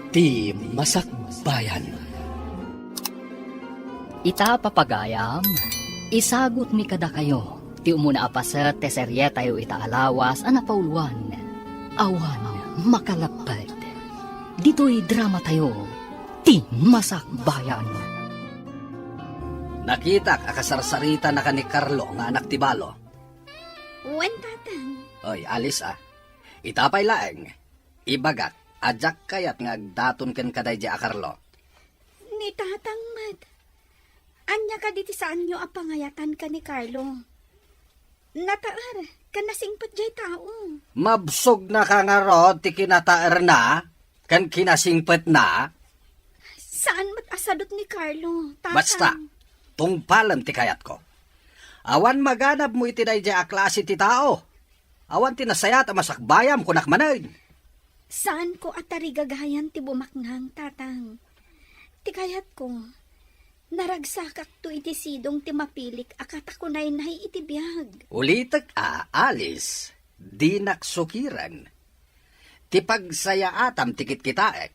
Ti Masakbayan. Ita papagayam, isagot mi kada kayo, ti umuna apaset te serye tayo ita alawas anapauluan, awan makalapad. Dito'y drama tayo, ti Masakbayan. Nakita akasarsarita na ka ni Carlo nga anak ti Balo. Uwan, tatang. Oy, alis Itapay laeng. Ibagat, adyak kayat nga agdaton ken kaday di a Carlo. Ni tatang mat. Anya ka diti saan nyo apangayatan ka ni Carlo. Nataar, kanasingpot jay tao. Mabsog na ka nga rod, ti kinataer na, kan kinasingpet na. Saan mat asadot ni Carlo, tatang? Basta, tungpalam ti kayat ko. Awan maganap mo iti day di a klase ti tao. Awan tinasayat a masakbayam kunak manay. Saan ko atari gagayan ti bumakngang, tatang? Ti kayat ko, naragsakak to iti sidong ti mapilik akatakunay na iti biyag. Ulitek alis, di naksukiran. Ti pagsayaatam tikit kitaek.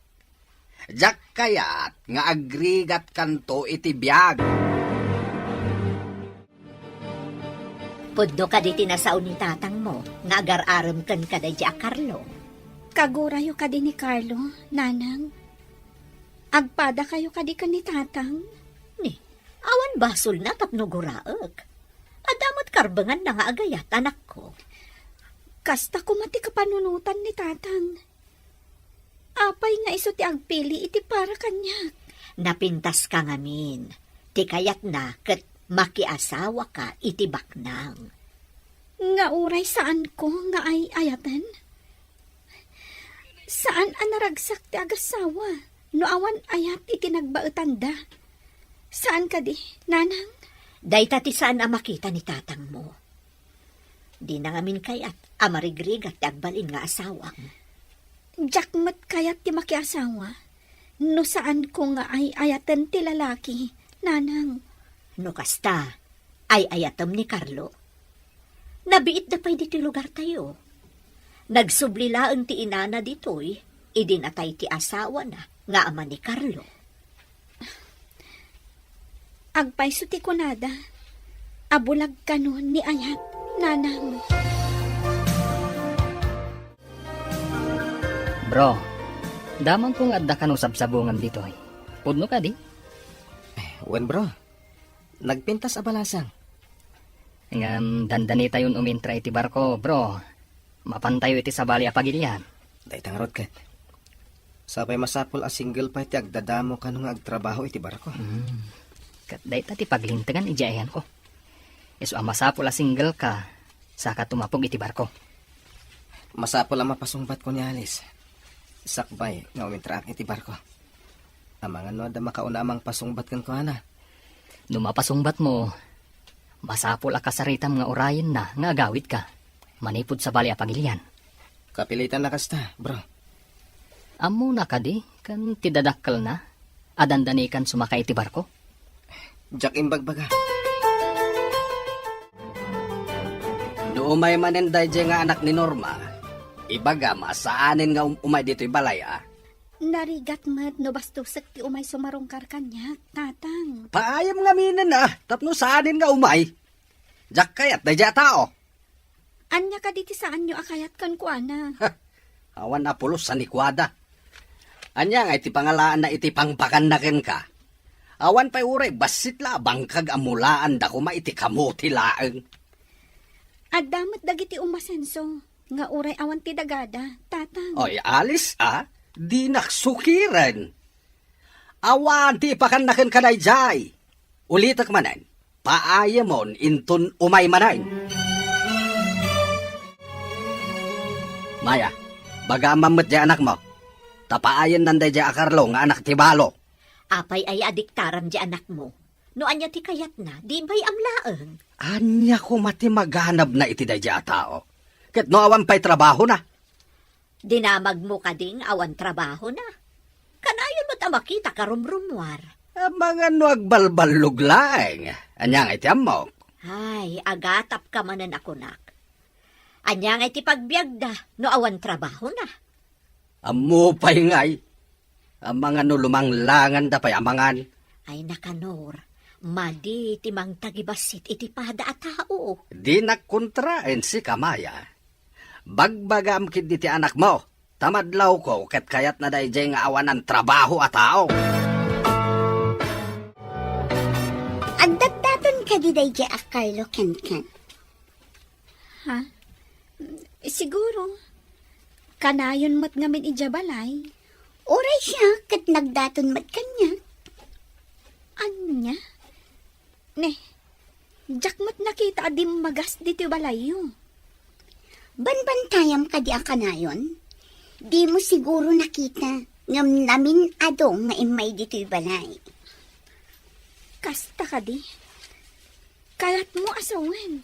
Jak kayat nga agrigat kanto iti biyag. Pudno ka di tinasaon ni tatang mo, nga agar-aram kan ka da di a Carlo. Kagurayo ka din ni Carlo, nanang. Agpada kayo ka di ka ni tatang. Ni, awan basol na tapno guraek. Adamot karbangan na nga agayat, anak ko. Kasta kumati kapanunutan ni tatang. Apay nga iso ti agpili iti para kanyak. Napintas ka ngamin. Ti kayat na ket makiasawa ka iti baknang. Nga uray saan ko nga ay ayatan? Saan anaragsak ti agasawa? No awan ayat iti nagbaetanda. Saan ka di, nanang? Dayta ti saan a makita ni tatang mo. Di na ngamin kayat amarigrig at agbalin nga asawang. Jakmat kayat ti makiasawa? No saan ko nga ay ayatan ti lalaki, nanang? No kasta, ay ayatam ni Carlo. Nabiit na pa'y diti lugar tayo. Nagsublilaan ti inana ditoy, idinatay ti asawa na, nga ama ni Carlo. Agpayso ti kunada, abulag kanon ni ayat, nanang. Bro, damang kong adda ka no sabsabungan dito'y. Pudno ka di? Wen bro, nagpintas abalasang. Ngam dandani tayon umintra iti barko, bro. Mapantayo iti sabali a pagilian. Daytang rod ket. Sapay masapol a single pa iti agdadamo ka nga agtrabaho iti barko. Kat dayta ti paglintegan ijayan ko. Isu amasapol a single ka, saka tumapog iti barko. Masapol ang mapasungbat ko ni Alice. Sakbay nga umintraak iti barko. Amangan no da makauna amang pasungbat kan ko ana. Numapasungbat mo, masapol a kasaritam nga orayin na nga agawid ka. Manipod sa bali a pagilian. Kapilitan na kasta, bro. Amo na ka di, kan tidadakkel na. Adandani kan sumakay iti barko. Jack imbagbaga. Umay maninday di nga anak ni Norma. Ibaga masaanin nga umay dito'y balay Narigat mat no bastusek ti umay sumarungkar kanyak, tatang. Paayam nga minin tapno saanin nga umay. Jak kayat day di a tao. Anya ka diti saan nyo akayat kan kuana? Awan apulos sa nikwada. Anya nga iti pangalaan na iti pangbakan na ken ka. Awan pa'y uray basit la bangkag amulaan da kuma iti kamuti laeng. At damat dagiti umasenso, nga uray awan ti dagada, tatang. Oy, alis di naksukiran. Awan ti ipakanaken kanay jay. Ulitak manan, paayamon intun umay manan. Maya, baga mamit di anak mo. Tapaayan nanday di a Carlo nga anak ti Balo. Apay ay adiktaram di anak mo. No anya ti kayat na, di ba'y amlaeng. Anya ko mati maghanap na iti day di a tao. Ket no awan pa'y trabaho na. Dinamag mo ka ding awan trabaho na. Kanayon mo ta makita karumrumwar. Mga no agbalbalog laeng. Anya nga iti amok. Ay, agatap ka manan ako nak. Anya nga iti pagbiag da, no awan trabaho na. Amo pa'y ngay. Ang mga nulumanglangan da pa'y amangan. Ay nakanor, madi timang tagibasit iti pada at tao. Di nakontraen si Kamaya. Bagbagam kid ti anak mo. Tamadlaw ko ket kayat na dayjay nga awan ng trabaho at tao. Agdagdaton ka di day a Carlo Ken. Ha? Siguro. Kanayon mo't ngamin ijabalay. Oray siya kat nagdaton mat kanya. Ano niya? Ne, jak mo't nakita adim magas dito balayo. Banbantayam ka di a kanayon. Di mo siguro nakita ngam namin adong nga imay dito'y balay. Kasta ka di. Kaya't mo asawan.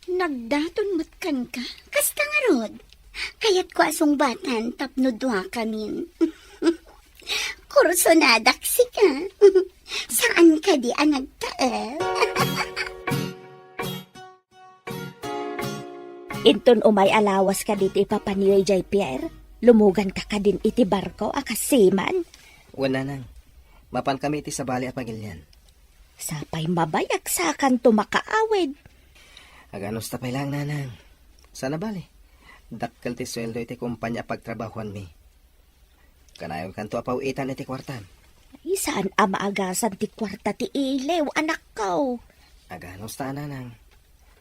Nagdaton mo't kan ka. Kasta nga rod. Kayat ko asong batan tapno duha kamin. Kursonadak si ka. Saan ka di ang nagtaal? Inton umay alawas ka dito ipapaniyoy jay Pierre. Lumugan ka ka din iti barko akasiman. Wala nang. Mapan kami iti sa bali at pagilyan. Sapay mabayak sa kan tumakaawid. Aganos tapay lang nanang. Sana bali. Dakkel ti sweldo iti kumpanya pagtrabahuan mi. Kanayon kanto apawitan iti kwartan. Saan amaagasan ti kwarta ti ilew, anak ko? Aganos ta nanang.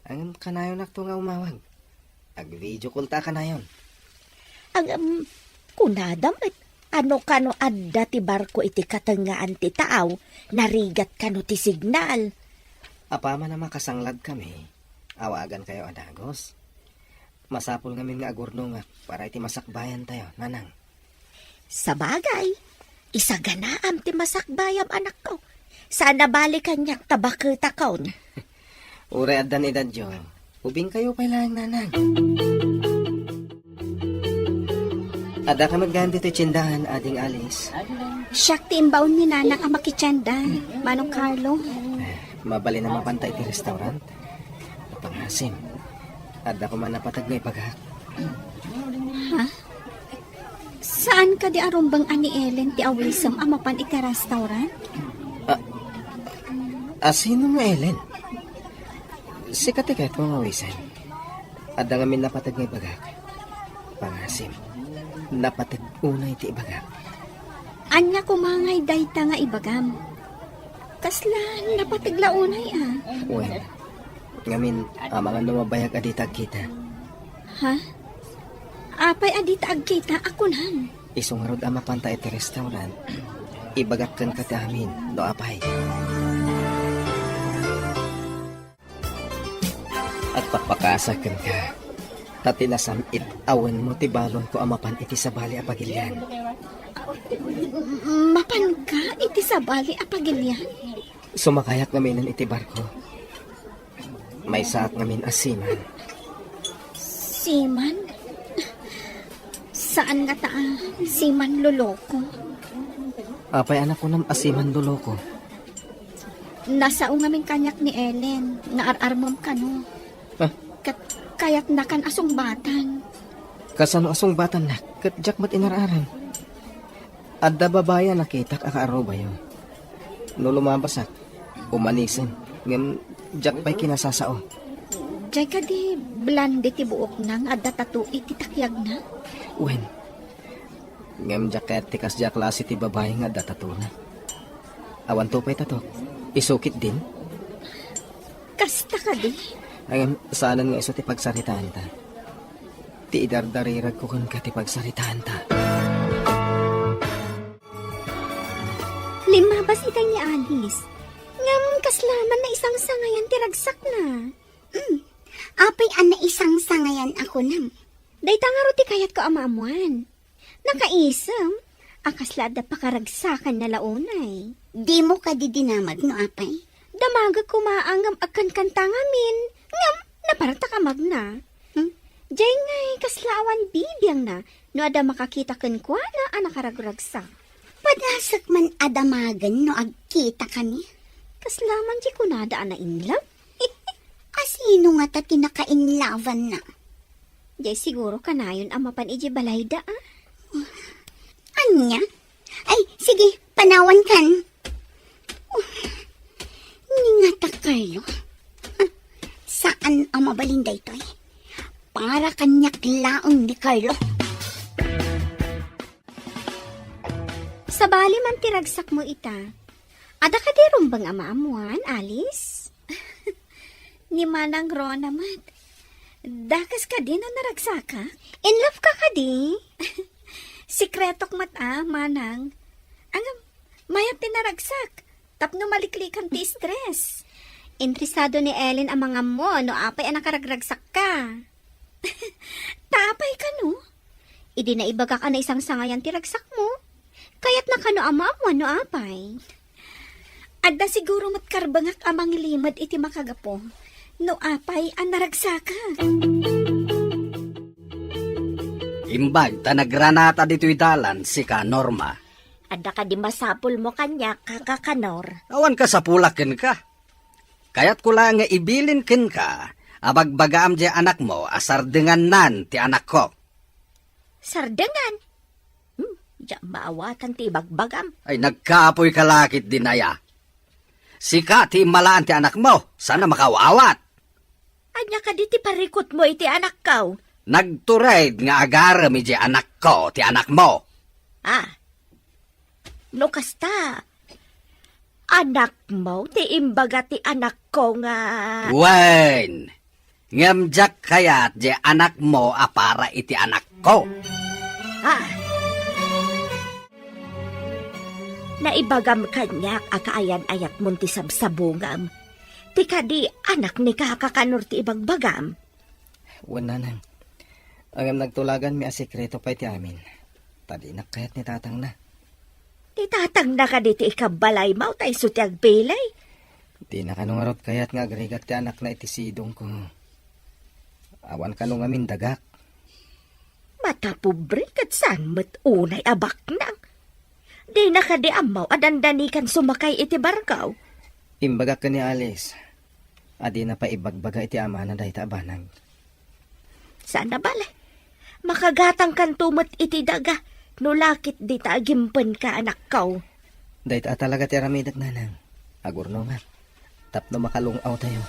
Ang kanayon nakto nga umawag. Ag-video call ta kanayon. Ang kunadam at ano kano adda ti barko iti katengaan ti taaw, narigat kano ti signal. Apama na makasanglad kami. Awagan kayo adagos. Masapol ngamin nga agurno nga para iti masakbayan tayo, nanang. Sa bagay, isaganaam ti masakbayam anak ko. Sana balikan niyak tabakita kaon. Ure addan edad yo. Ubing kayo pa lang, nanang. Ada ka magganti ti tsindahan, ading Alice. Siyak ti imbaon ni Nanang ang makitsenda. Manong Carlo. Mabali na mapantay ti restaurant. Pangasim. Ada ko man napatag may paghak. Saan ka di arumbang ani Ellen ti awisam amapan iti restaurant? Sino nga Ellen? Si katikat mo nga wisan. Ada nga min napatag may paghak. Pangasim. Napatag unay ti ibagam. Anya kumangay dayta nga ibagam. Kasla napatagla unay Well, ngamin, mga lumabayag aditag kita. Ha? Apay adita agkita akunan. Isungarod ang mapanta iti restaurant. Ibagak kan ka ti amin, no apay. At pakpakasakan ka. Tatinasam awan mo ti balon ko amapan iti sabali apagilyan. Mapan ka iti sabali apagilyan. Sumakayak namin ng iti barko. May saat namin asiman. Siman? Saan nga ta siman luloko? Apay anak ko ng asiman luloko. Nasa ungaming kanyak ni Ellen. Naararmam ka no. Kaya't nakan asong batan. Kasano asong batan na, kat jak mat inararan. Adda babaya nakitak akaaro ba yun? No lumabasak, umanisin, ngam jak pa'y kinasasao. Diyay ka di blande ti buok nang adda tatu iti takyag na. Wen, ngam jak kaya't tikas jak klase ti babae nga adda tatu na. Awan to pa'y tato, isukit din. Kasta ka di. Ngam saanan nga iso ti pagsaritaan ta. Ti idardarirag ko kun ka ti pagsaritaan ta. Limabas itay ni Alice. Ngam kaslaman na isang sangayan ti ragsak na. Apay an na isang sangayan ako nam. Dayta nga ro ti kayat ko amaamuan. Nakaisam, akaslada pakaragsakan na launay. Di mo ka di dinamag no apay. Damaga kumaangam akan kanta ngamin. Ngam, naparata ka magna. Diyay ngay kaslawan bibiyang na, no ada makakita kan kwa na anakaraguragsa. Padasak man adamagan no agkita kami. Kaslaman di kunada ana inlove. Asino nga ta tinakainlavan na? Diyay siguro kanayon ang mapan iji balayda Anya? Ay, Anawan kan. Ningata Carlo. Saan ang mabalinda ito eh? Para kanyak laong ni Carlo. Sa bali man tiragsak mo ita. Ada ka di rumbang amaamuan, Alice? Ni Manang Ron naman. Dakas ka di na naragsaka? In love ka di? Sikretok mata, Manang. Ang mayat tinaragsak. Tapno maliklikan ti stress. Interesado ni Ellen ang mga mo, no apay ang nakaragragsak ka. Tapay ka no? Idi na ibaga ka na isang sangayan ti ragsak mo. Kaya't na kano ama mo, no apay. Adda siguro matkarbangak amang limad iti makagapo. No apay ang naragsaka. Imbag, ta nagranata dito'y dalan, si ka Norma. Ada ka di masapul mo kanya, kakakanor. Awan ka sa pulakin ka. Kaya't ko lang nga ibilin kin ka, abagbagaam di anak mo, asardengan nan ti anak ko. Sardangan. Diyan maawatan ti bagbagam. Ay nagkaapoy kalakit dinaya. Sika ti malaan ti anak mo, sana makawawat. Anya ka di ti parikot mo iti anak kaw. Nagtured nga agaram iti anak ko, ti anak mo. No kasta. Anak mo, ti imbaga ti anak ko nga. Wen, ngamjak kayat di anak mo apara iti anak ko. Naibagam kanyak akaayan ayat munti sabsabungam. Ti kadi anak ni kakakanor ti ibagbagam. Wala nang. Ang nagtulagan mi a sekreto pa iti amin. Tadi nakayat ni tatang na. Ti tatang na ka di ti ikabalay mau tay sutyag pilay. Di na kanungarot kayat nga agregat ti anak na iti sidong ko. Awan kanong amin dagak. Matapobre kat saan mat unay abak nang. Di na ka di amaw adandanikan sumakay iti barkaw. Imbaga ka ni Alice. Adi na pa ibagbaga iti ama na dahi tabanag. Sana balay. Makagatang kan tumat iti daga. Nulakit di taagimpan ka anak kaw. Dahi ta talaga ti aramidat nanang. Agurno nga. Tapno makalungaw tayo.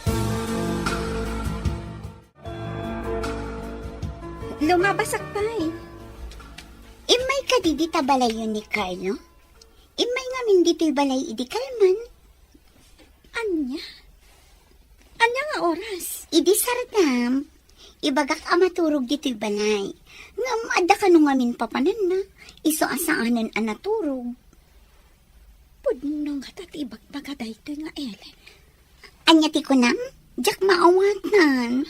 Lumabasak pa eh. Imay ka di balay yun ni Carlo? Imay nga min dito'y balay idi kalman. Anya? Anya nga oras? Idi sardam. Ibagak amaturog dito'y balay. Ngam adda ka nung amin papanan na. Iso asaanan anaturog. Pudno nga tatibag baga dahito nga Ellen. Anya ti ko nang? Jak maawatan.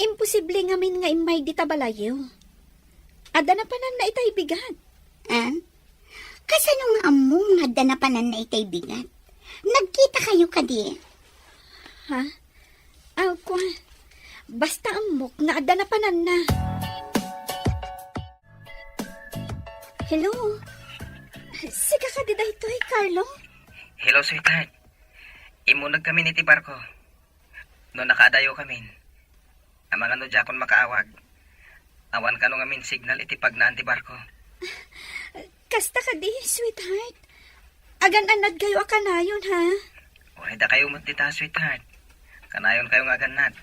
Imposible nga min nga imay di tabalayo. Ada na panan na itay bigat. Kasano nga among nga danapanan na itay bigat? Nagkita kayo kadi. Ha? Kwa. Basta amok na ada na panan na. Hello? Sika ka di dahito eh, Carlo? Hello, sweetheart. Imunag kami ni ti barko. No nakadayo kami. Ang mga no jakon makaawag. Awan ka nung amin signal iti pagnaan ti barko. Kasta ka di, sweetheart. Agan-anad kayo akanayon, ha? Uray da kayo matita, sweetheart. Kanayon kayo nga ganad.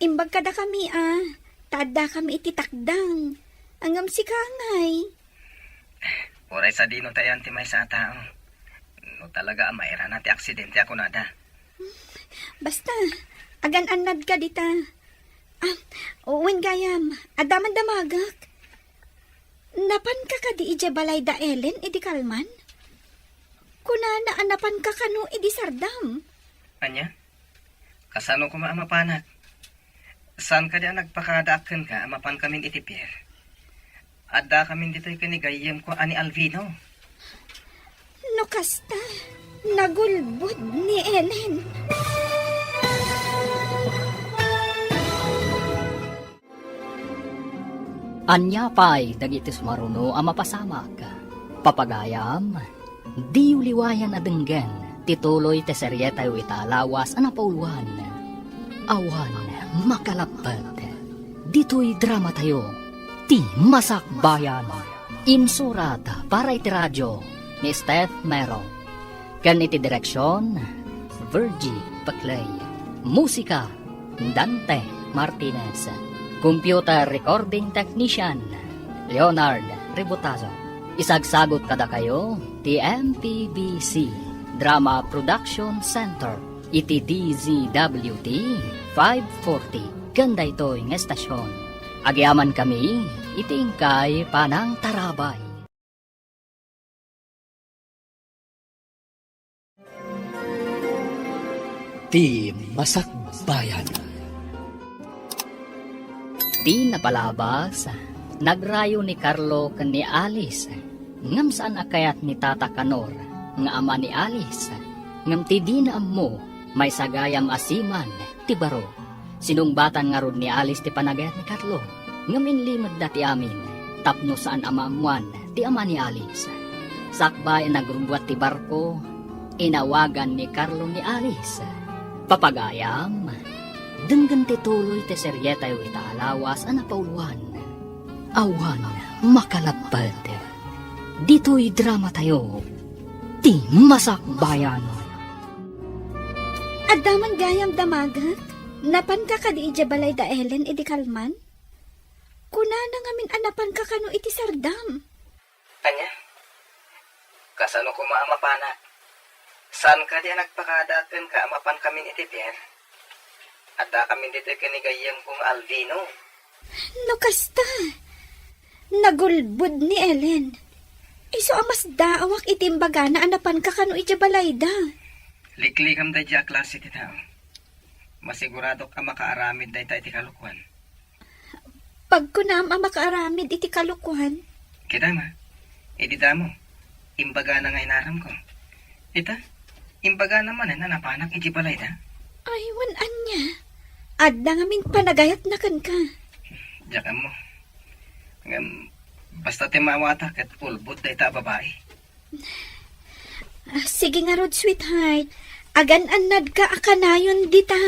Imbag kada kami, Tada kami iti takdang. Angam si kangay. Uray sa dino tayo ti may sa tao. No talaga maira na ti aksidente ako nada. Basta, agan-anad ka dita. Uwin gayam, adaman damagak. Napan ka di ije balay da Ellen, idi kalman? Kuna na anapan ka kano idi sardam. Anya? Kasano ko maamapanat? Saan ka di nagpakadaakan ka, amapan kamin iti pier? Adda kamin dito'y kanigayem ko ani Alvino. No kasta, nagulbod ni Ellen. Anya pa'y dagitis maruno ang mapasamak. Papagayam, di uliwayan na denggen, tituloy te serye tayo italawas ang napauluan. Awan, makalapad. Dito'y drama tayo, ti Masakbayan. Insurata para iti radyo, ni Steph Mero. Kan iti direksyon, Virgie Baclay. Musika, Dante Martinez. Computer recording technician, Leonard Ributazo. Isagsagot kada kayo, ti MPBC Drama Production Center, iti DZWT 540. Ganda ito'y ng estasyon. Agyaman kami, itingkay panang tarabay. Ti Masakbayan. Di napalabas, nagrayo ni Carlo ken ni Alice, ngam saan akayat ni Tata Kanor, nga ama ni Alice, ngam ti di na mo, may sagayam asiman, ti baro. Sinungbatan nga rod ni Alice ti panagayat ni Carlo, ngam inlimad dati amin, tapno saan amaamuan, ti ama ni Alice. Sakbay nagrumbuat ti barko, inawagan ni Carlo ni Alice. Papagayam, denggan ti tuloy ti seryeta yu itaalawas ana pauluan. Awan makalapad. Dito'y drama tayo. Ti Masakbayan. Adaman gayam damagak, napan ka kadi ija balay da Ellen iti kalman? Kuna na ngamin anapan ka kano iti sardam. Anya? Kasano ko maamapanak? Saan ka di nagpakadaten ka amapan kamin iti Pierre? At da kami dito kanigayam kong Alvino. No kasta, nagulbud ni Ellen. Iso amas daawak itimbaga na anapan ka kano ija balay da. Liklikam da dya klase ti tao. Masigurado ka makaaramid da iti kalukuan. Pag kunam ang makaaramid iti kalukuhan, Kita ma, edita mo. Imbaga na nga inaram ko. Ita, imbaga naman na napanak iti balay da. aywan anya. Adda ngamin panagayat na kan ka. Diyan mo. Basta timawatak at pulbot da ita babae. Sige nga rod, sweetheart. Agan-anad ka akanayon dita.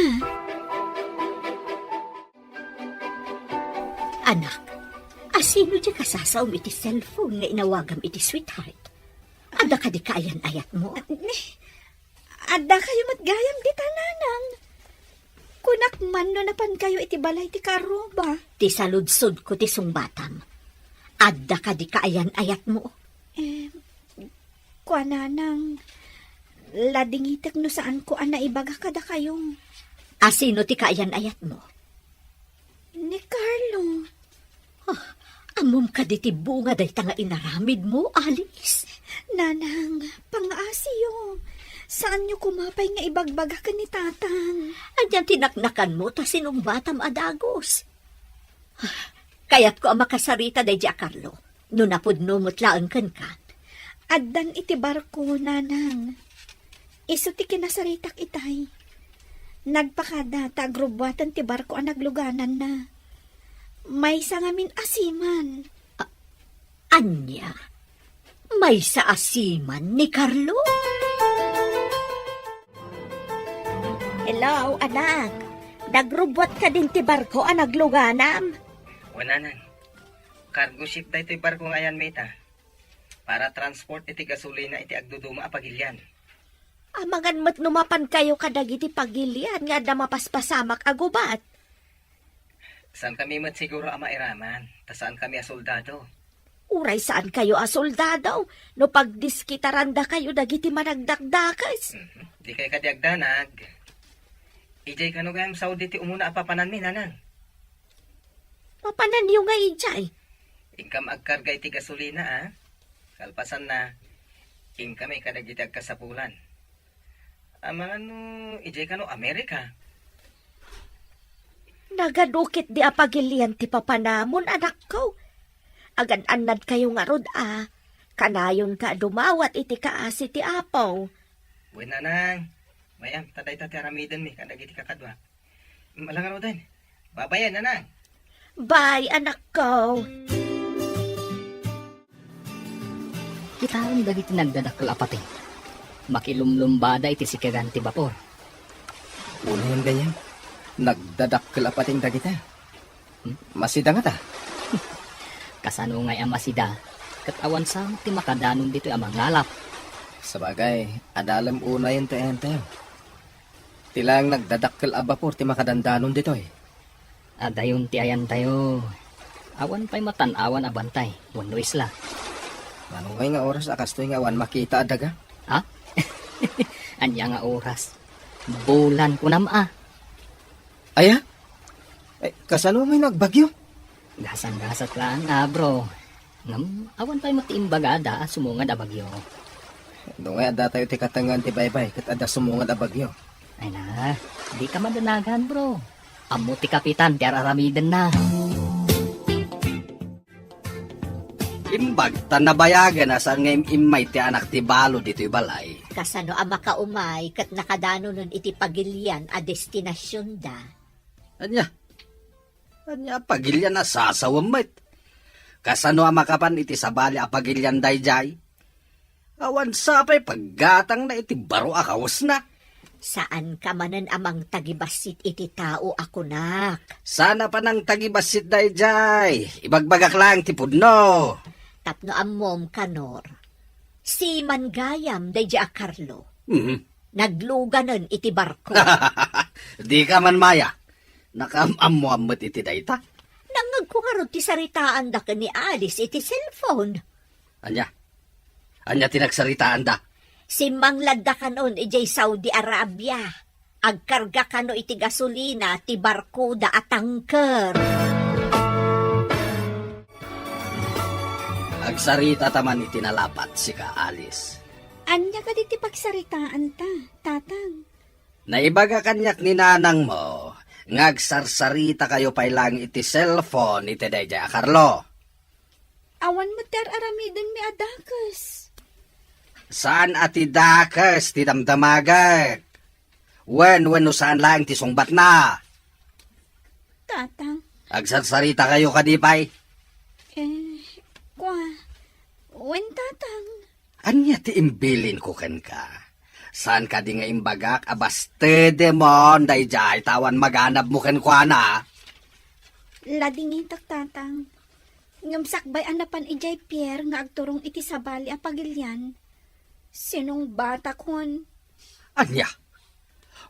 Anak, asino di kasasaw iti cellphone nga inawagam iti sweetheart? Ada ka di kaayan ayat mo? Adda kayo matgayam dita nanang. Kunak man no napan kayo iti balay ti karoba. Ti saludsod ko ti sungbatam. Ada ka di kaayan ayat mo? Kwa nanang, ladingitek no saan ko ana ibaga kada kayong. Asino ti kaayan ayat mo? Ni Carlo. Amom ka di ti bunga day nga inaramid mo, Alice. Nanang, pang-asiyo. Saan nyo kumapay nga ibagbaga ka ni tatang? Anyan tinaknakan mo ta sinong batam adagos. Kaya't ko ang makasarita day diya, Carlo. No napudno mutlaan kan ka. Addan iti barko, nanang. Iso ti kinasaritak itay. Nagpakada ta agrubwatan ti barko ang nagluganan na. May sangamin asiman. Anya, may sa asiman ni Carlo? Hello, anak. Nagrubot ka din ti barko ang nagluganam. Wala nang. Cargo ship da ito'y barko ngayon, meta. Para transport iti gasolina iti agduduma apagilyan. Amangan mo't numapan kayo kadagiti pagilian nga da mapaspasamak agubat. Saan kami mat siguro ama iraman? Ta saan kami asoldado? Uray saan kayo asoldado? No pagdiskitaranda kayo dagiti managdakdakas. Di kay kadiagdanag. Ijay kano gayam Saudi ti umuna apapanan mi, nanang. Papanan yung nga ijay. Ingkam agkarga iti gasolina, ah. Kalpasan na, ingkam ay kadagiti agkasapulan. Amang ano, ijay kano Amerika. Nagadukit di apagilian ti papanamon, anak ko. Agan-anad kayo nga rod, ah. Kanayon ka dumawat iti kaasi ti apaw. Buwan nanang. Mayam, tatay tati aramidan mi, kadagiti kakadwa. Malang din. Babayan, nanang. Bye, anak ko. Kitaron dagiti nagdadakkel apating. Makilumlumbada iti sikagan ti bapor. Una yan ganyan. Nagdadakkel apating dagita. Masida nga ta. Kasano ngay ang masida, Kat awan sang ti makadanon dito amang ngalap. Sabagay, adalam una yun tayo. Tilang nagdadakkel abapor ti makadandanon dito eh. Adayon ti ayan tayo. Awan pa'y matanawan abantay. Wano isla. Ano nga oras akastoy nga awan makita adaga? Ha? Anya nga oras. Bulan ko nama. Aya? Kasano may nagbagyo? Gasang-gasat lang bro. Ngam, awan pa'y matiimbagada sumungad abagyo. Doon nga ada tayo ti katangan ti baybay kat ada sumungad abagyo. Ay na, di ka madanagan bro. Amo ti kapitan, ti araramiden na. Imbag, tanabayagan na saan nga imay ti anak ti balo dito'y balay. Kasano ang makaumay kat nakadano nun iti pagilian a destinasyon da. Anya pagilyan na sasawamit. Kasano ang makapan iti sabali a pagilyan dayjay? Awan sapay paggatang na iti baro akawas na. Saan ka manan amang tagibasit iti tao ako nak? Sana pa nang tagibasit dayjay. Ibagbagak lang ti pudno. Tapno ammom kanor. Si Mangayam dayjay a Carlo. Nagluganan iti barko. Di ka man maya. Nakam-amuamot iti dayta. Nangagkungarod ti saritaan da ka ni Alice iti cellphone. Anya tinagsaritaan da. Si Mangladda kanon ijay Saudi Arabia. Agkarga kano iti gasolina ti barko da atangker. Agsarita taman iti nalapat si ka Alice. Anya ka di ti pagsaritaan ta, tatang. Naibaga kanyak ni nanang mo, ngagsarsarita kayo pa'y lang iti cellphone iti dayjay a Carlo. Awan mo ter aramidon mi adakas. Saan ati dakas ti damdamagak? When no saan lang ti sungbat na? Tatang, Agsarsarita kayo kadipay? wen tatang. Anya ti imbilin ko ken ka? Saan ka di nga imbagak abaste demon dayjay tawan maganab mo ken kwa na? Ladingitak tatang. Ngamsakbay anapan ijay Pierre nga agturong iti sabali a pagilyan. Sinong bata kon? Anya?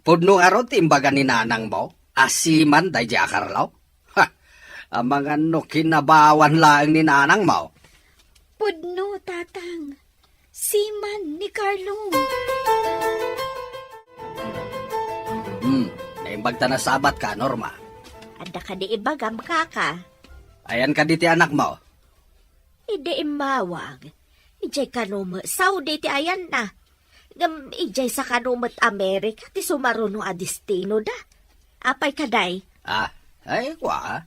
Pudno nga ron ti imbaga ni nanang mo? Asiman dayjay a Carlo? Ha! Amang ano kinabawan lang ni nanang mo? Pudno, tatang. Siman ni Carlo. Naimbag ta na sabat ka, Norma. Anda ka di ibagam kaka. Ayan ka diti anak mo. Ide imawag. Ijay kanumo Saudi ti ayan na. Ngam ijay sa kanumot Amerika ti sumaruno a destino da. Apay kaday. Ay kwa.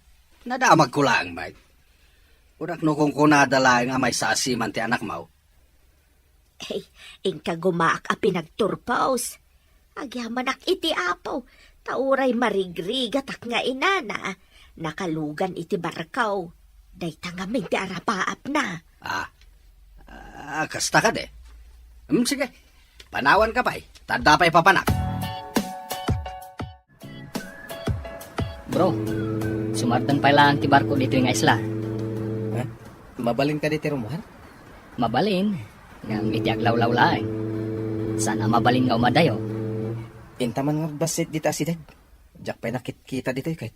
Nadamag ko lang, Mike. Urak no kung kunadala nga may sasiman ti anak mo. Hey, ingka gumaak a pinagturpaos. Agyamanak iti apaw. Tauray marigrigat ak nga inana. Nakalugan iti barkaw. Dayta nga may ti arapaap na. Kasta ka de. Sige, panawan ka pa'y. Tanda pa'y papanak. Bro, sumartan pa lang ti barko dito yung isla. Mabalin ka diti rumahan? Mabalin. Ngam iti aglaw-law laeng. Sana mabalin nga umadayo. Intaman nga basit dita si Dad. Jack pa'y nakit-kita dito kahit.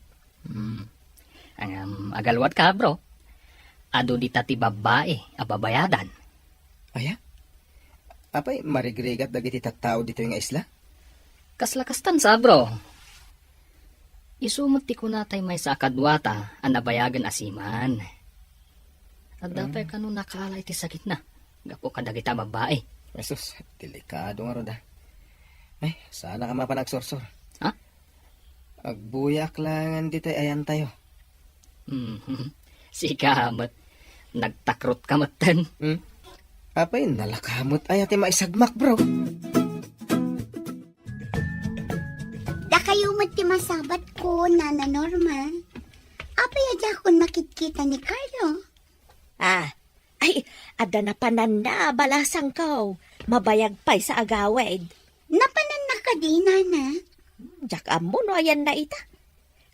Agalwat ka bro. Ado di ti babae ababayadan. Aya? Apay marigrigat dagiti tattao dito yung isla? Kaslakastan sa bro. Isumot ti kunatay may sa akadwata ang nabayagan asiman. At dapat ka nung nakalay ti sakit na. Gapo ka dagita babae. Jesus, delikado nga roda. Ay, sana ka mapanagsorsor. Ha? Agbuyak lang dito ayan tayo. Si kamat. Nagtakrot kamatan. Apay, nalakamot ay ati maisagmak bro. Da kayo matimasabat ko, Nana Norma. Apay adya kon makikita ni Carlo. Ay, ada na pananda, balasang kaw. Mabayag pa'y sa agawid. Napanan na ka di, Nana. Jak amo no ayan na ita.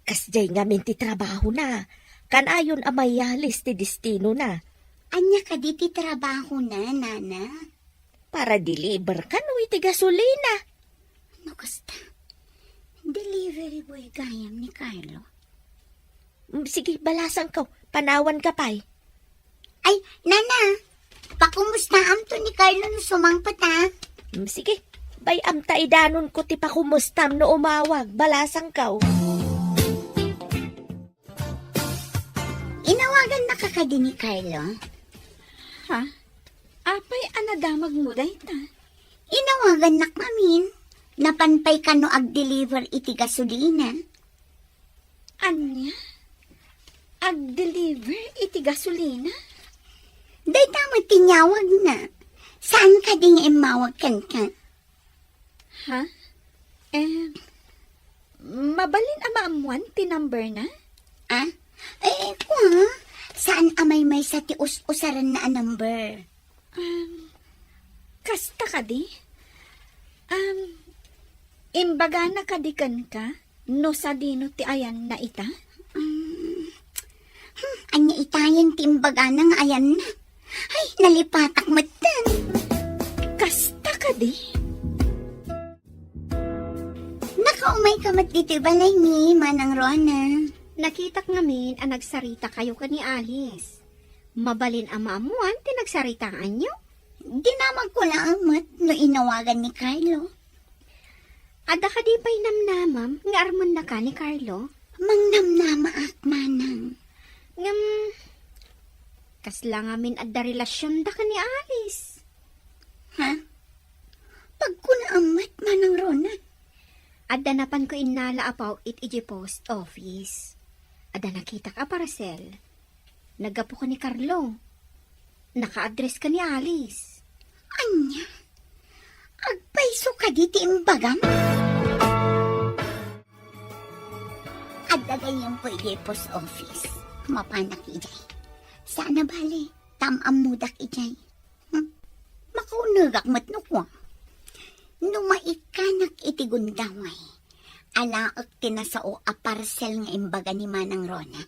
Kasjay nga minti trabaho na. Kanayon amayalis ti destino na. Anya ka di ti trabaho na, nana. Para deliver ka no iti gasolina. No, kasta. Delivery boy gayam ni Carlo. Sige, balasan ka. Panawan ka pa'y. Ay, nana, pakumusta am to ni Carlo no sumangpat ha? Sige, bayam ta idanon ko ti pakumustam no umawag. Balasan ka. Inawagan na ka din ni Carlo? Ha? Apay anadamag mo dayta. Inawagan na kamin. Napanpay ka no ag-deliver iti gasolina. Anya? Ag-deliver iti gasolina? Day tama tinyawag na. Saan ka din imawag kan ka? Ha? Mabalin amaamuan ti number na? Ah? Kwa? Saan amay may sa ti usaran na a number? Kasta ka di? Imbaga na kadikan ka? No sa dino ti ayan na ita? Anya itayan timbaga na nga ayan na. Ay, nalipatak matan. Kasta ka di? Nakaumay ka matiti balay ni Manang Rona. Nakitak ngamin ang nagsarita kayo ka ni Alice. Mabalin ang maamuan ti nagsaritaan nyo? Dinamag ko lang mat no inawagan ni Carlo. Ada ka di pa'y namnamam nga arman na ka ni Carlo? Mangnamnama at manang. Ngam, kasla ngamin adda relasyon da ka ni Alice. Ha? Pagkunaamat Manang Rona. Adda napan ko inala apaw iti post office. Adda nakita ka parcel. Nagapo ka ni Carlo. Naka-address ka ni Alice. Anya? Agpaiso ka diti imbagam? Adda gayang pwede post office. Mapanak ijay. Sana bali, tamam mudak ijay. Makunagak matnukwa. Numaikanak iti gundaway. Alaak tinasao a parcel nga imbaga ni Manang Rona.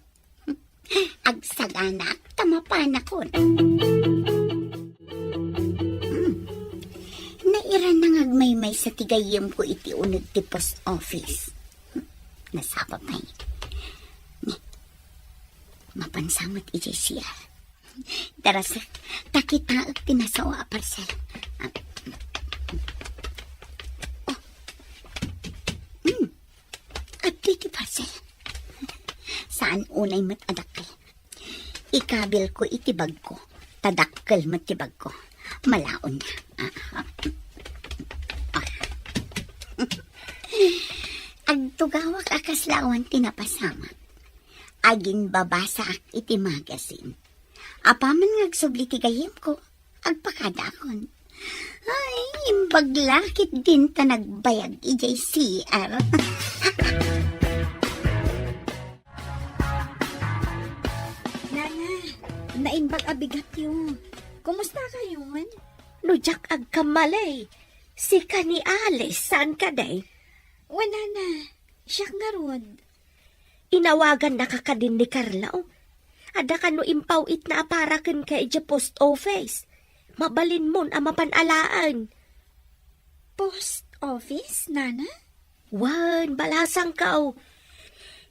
Agsagana tamapanakon. Naira nang agmaymay sa tigayem ko iti unod ti post office. Nasapa pa'y. Mapansamot iti siya. Darasa, takita at tinasawa a parcel. At diti parcel. Saan unay matadakkel? Ikabil ko iti bag ko. Tadakkel matibag ko. Malaon na. Agtugawak akaslawan tinapasama. Agin babasa ak iti magasin. Apaman ngagsubli ti gayem ko. Agpakadakon. Ay, imbaglakit din ta nagbayag ijay CR. Nana, naimbag abigat yun. Kumusta kayo, man? No, Jack, agkamalay. Si ka ni Alice, saan ka day? Wala na. Siyak nga rod. Inawagan na ka din ni Carla. Ada ka no impawit na aparakan ka ija post office. Mabalin mon ang mapanalaan. Post office, Nana? Wan, balasang ka.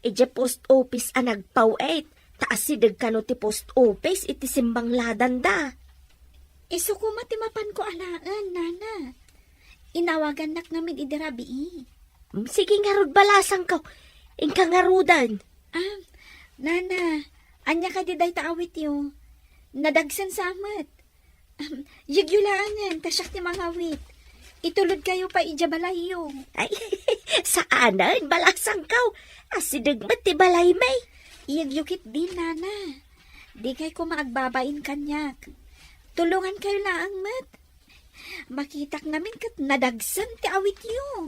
Ija post office ang nagpawit. Taas sidag ka no ti post office iti simbang ladan da. Iso ko matimapan ko alaan, Nana. Inawagan nak namin idirabi. Sige nga rod, balasang ka. Ingka nga rodan. Nana, anya ka di day taawit yo. Nadagsan sa amat. Yugyulaan tasyak ti mga wit. Itulod kayo pa ijabalay yo. Ay, saanan, balasang ka. Asidag mat ti balay may. Iyagyukit din, Nana. Di kay ko maagbabain kanyak. Tulungan kayo laang mat. Makitak namin kat nadagsan ti awit yo.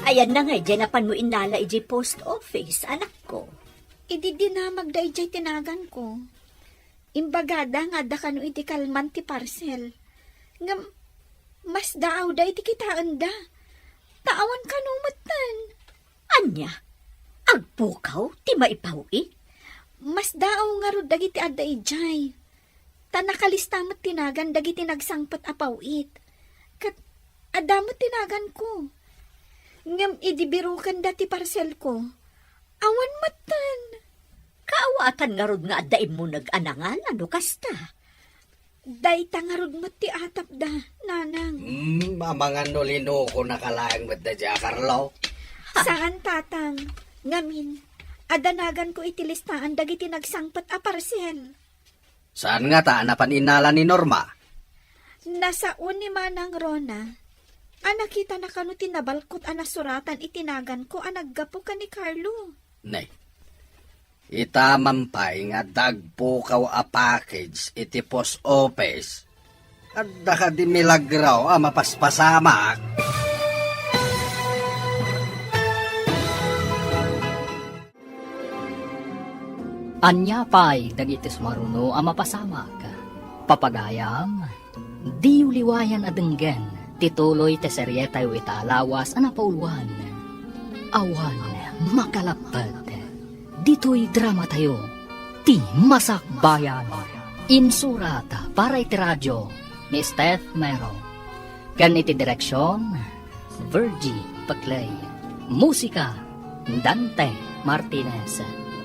Ayan na nga, dyan na mo inala iji post office, anak ko. Idi di na magdaijay tinagan ko. Imbagada nga da kano iti kalman ti parcel. Ngam, mas daaw da iti kitaan da. Taawan ka numatan. Anya, agpukaw, ti maipawi? Mas daaw nga rod dagiti adda ijay. Ta nakalista mo't tinagan dagiti nagsangpat apawit. Kat adamot tinagan ko. Ngam idibirukan dati parcel ko. Awan matan. Kaawatan nga rod nga addaim mo nag-anangan, ano kasta? Dayta nga rod mo't ti atap da, nanang. Mga nolino ko nakalaang madda dya, Carlo. Saan tatang? Ngamin, adanagan ko itilistaan dagiti nagsangpat a parcel. Saan nga ta napaninala ni Norma? Nasa uni manang Rona, nakita na kano tinabalkot suratan itinagan ko naggapo ka ni Carlo. Nay, itamampay nga dagpo kaw a package iti post office. At ka di milagraw mapaspasamak. Anya pa'y dagitis maruno ang mapasamak. Papagayam, di uliwayan adenggen, tituloy te seryeta yu itaalawas ang napauluan. Awan, makalapad, dito'y drama tayo, ti masakbayan. Insurat para iti radyo ni Steph Mero. Kan iti direksyon, Virgie Paclay. Musika, Dante Martinez.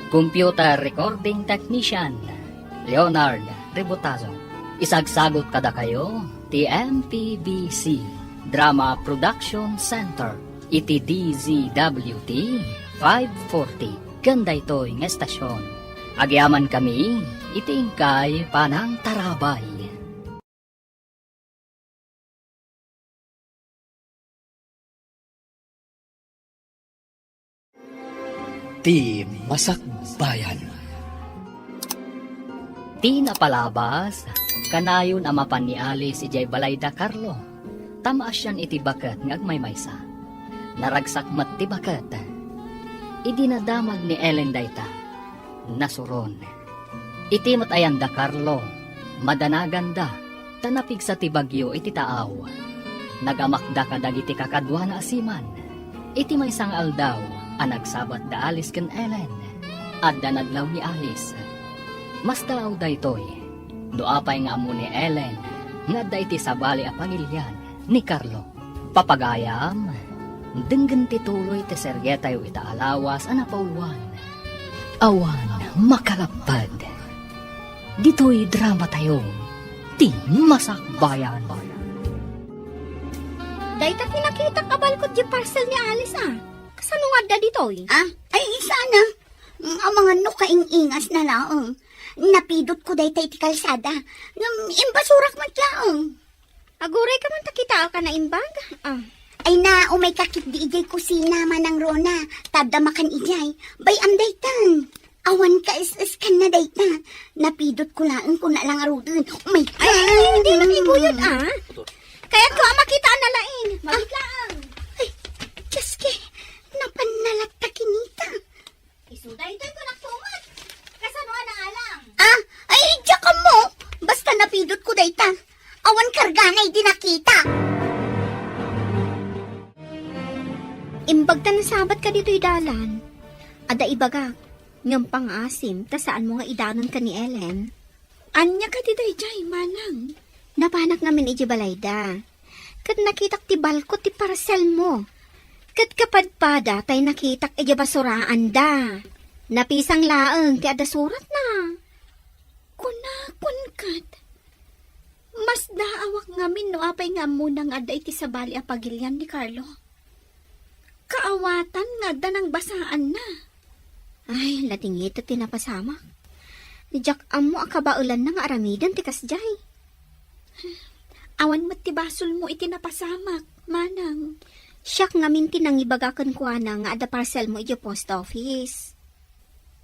Computer Recording Technician, Leonard Rebotazo. Isagsagot kada kayo, TMPBC, Drama Production Center, iti DZWT 540, ganda ito'y ng estasyon. Agyaman kami, iti ingkay panang tarabay. Ti Masakbayan. Ti napalabas, kanayon amapan ni Alice si Jay Balayda Carlo. Tamaas yan iti bakat ng agmaymaysa. Naragsak mat ti bakat. Idinadamag ni Ellen dayta. Nasuron. Iti matayanda Carlo. Madanaganda. Tanapig sa ti bagyo iti taaw. Nagamakda kadag iti kakadwa na asiman. Iti may sang aldaw. Anagsabat da Alice ken Ellen. At danadlaw ni Alice. Mas daaw da ito'y. Doapay nga amo ni Ellen. Nga da iti sabali a pamilyan ni Carlo. Papagayam. Denggen tituloy ti seryeta yu itaalawas a napauluan. Awan makalapad. Dito'y drama tayo. Ti masakbayan. Dayta tinakita kabalkot di parcel ni Alice Kasano nga da dito'y? Ay, sana. Ang mga nukaing-ingas na laong. Napidot ko day iti kalsada. Imbasurak matlaong. Aguray ka man takita ka na imbag? Ay na, umay kakit di ijay kusina manang Rona. Tadamakan ijay. Bay am daytan. Awan ka is kan na dayta. Napidot ko lang kung na lang arudin. Umay ka. Ay, hindi nakiguyod Kaya ko makita na laing. Magitlaang. Ay, Diyos ke. Napanalat ta kinita. Isuday ito'y ko nagtumat. Kasano nga na alang? Ay, diya ka mo. Basta napidot ko dayta. Awan karganay di nakita. Imbag ta na sabat ka dito'y dalan. Ada ibagak. Ngam pang-asim, ta saan mo nga idanon ka ni Ellen? Anya ka dito'y jay, manang. Napanak namin iji balayda. Kat nakitak ti balkot ti parcel mo. Kat kapadpada tay nakitak iji basuraan da. Napisang laeng ti ada surat na. Kunakun kat. Mas daawak ngamin no apay nga munang ada iti sabali a pagilyan ni Carlo. Kaawatan nga da ng basaan na. Ay, latingit at tinapasamak. Ni Jack amo akabaulan na nga aramidan ti kasjay. Awan mat ti basol mo itinapasamak, manang. Siyak ngamin tinangibagakan ko na nga ada parcel mo iti post office.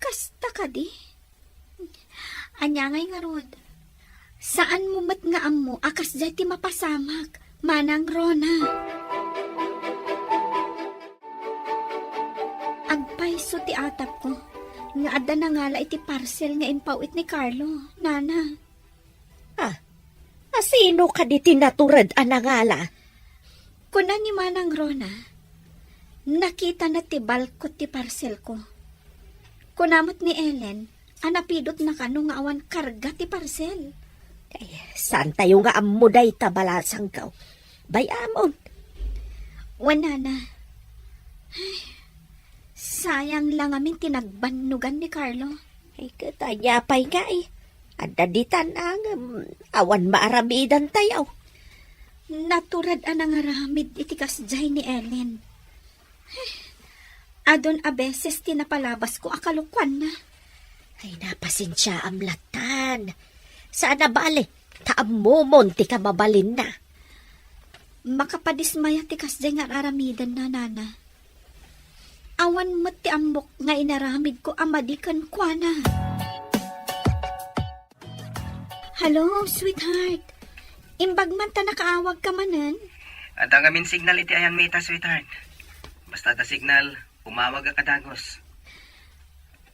Kasta ka di? Anya ngay nga rod. Saan mo mat nga amo akas jay ti mapasamak, manang Rona? Agpaiso ti atap ko. Nga ada na ngala iti parcel nga impawit ni Carlo, nana. Asino ka di tinaturad anangala? Kuna ni manang Rona, nakita na ti balkot ti parcel ko. Kunamot ni Ellen, Anapidot na kano nga awan karga ti parcel. Ay, saan tayo nga amuday tabalasang kaw? Bayamon. Wala na. Ay, sayang lang amin tinagbanugan ni Carlo. Ay, katanya pa'y nga eh. Adaditan ang awan maaramidan tayo. Naturad anang aramid itikas jay ni Ellen. Ay, adon a beses tinapalabas ko akalukwan na. Ay, napasensya amlatan. Sana bale, taamumon ti ka mabalin na. Makapadismaya tikas jay nga aramidan na nana. Awan mo ti ambok nga inaramid ko amadikan kwa na. Hello, sweetheart. Imbag man ta nakaawag ka manan. Ada ngamin signal iti ayan mita, sweetheart. Basta da signal, umawag ka kadagos.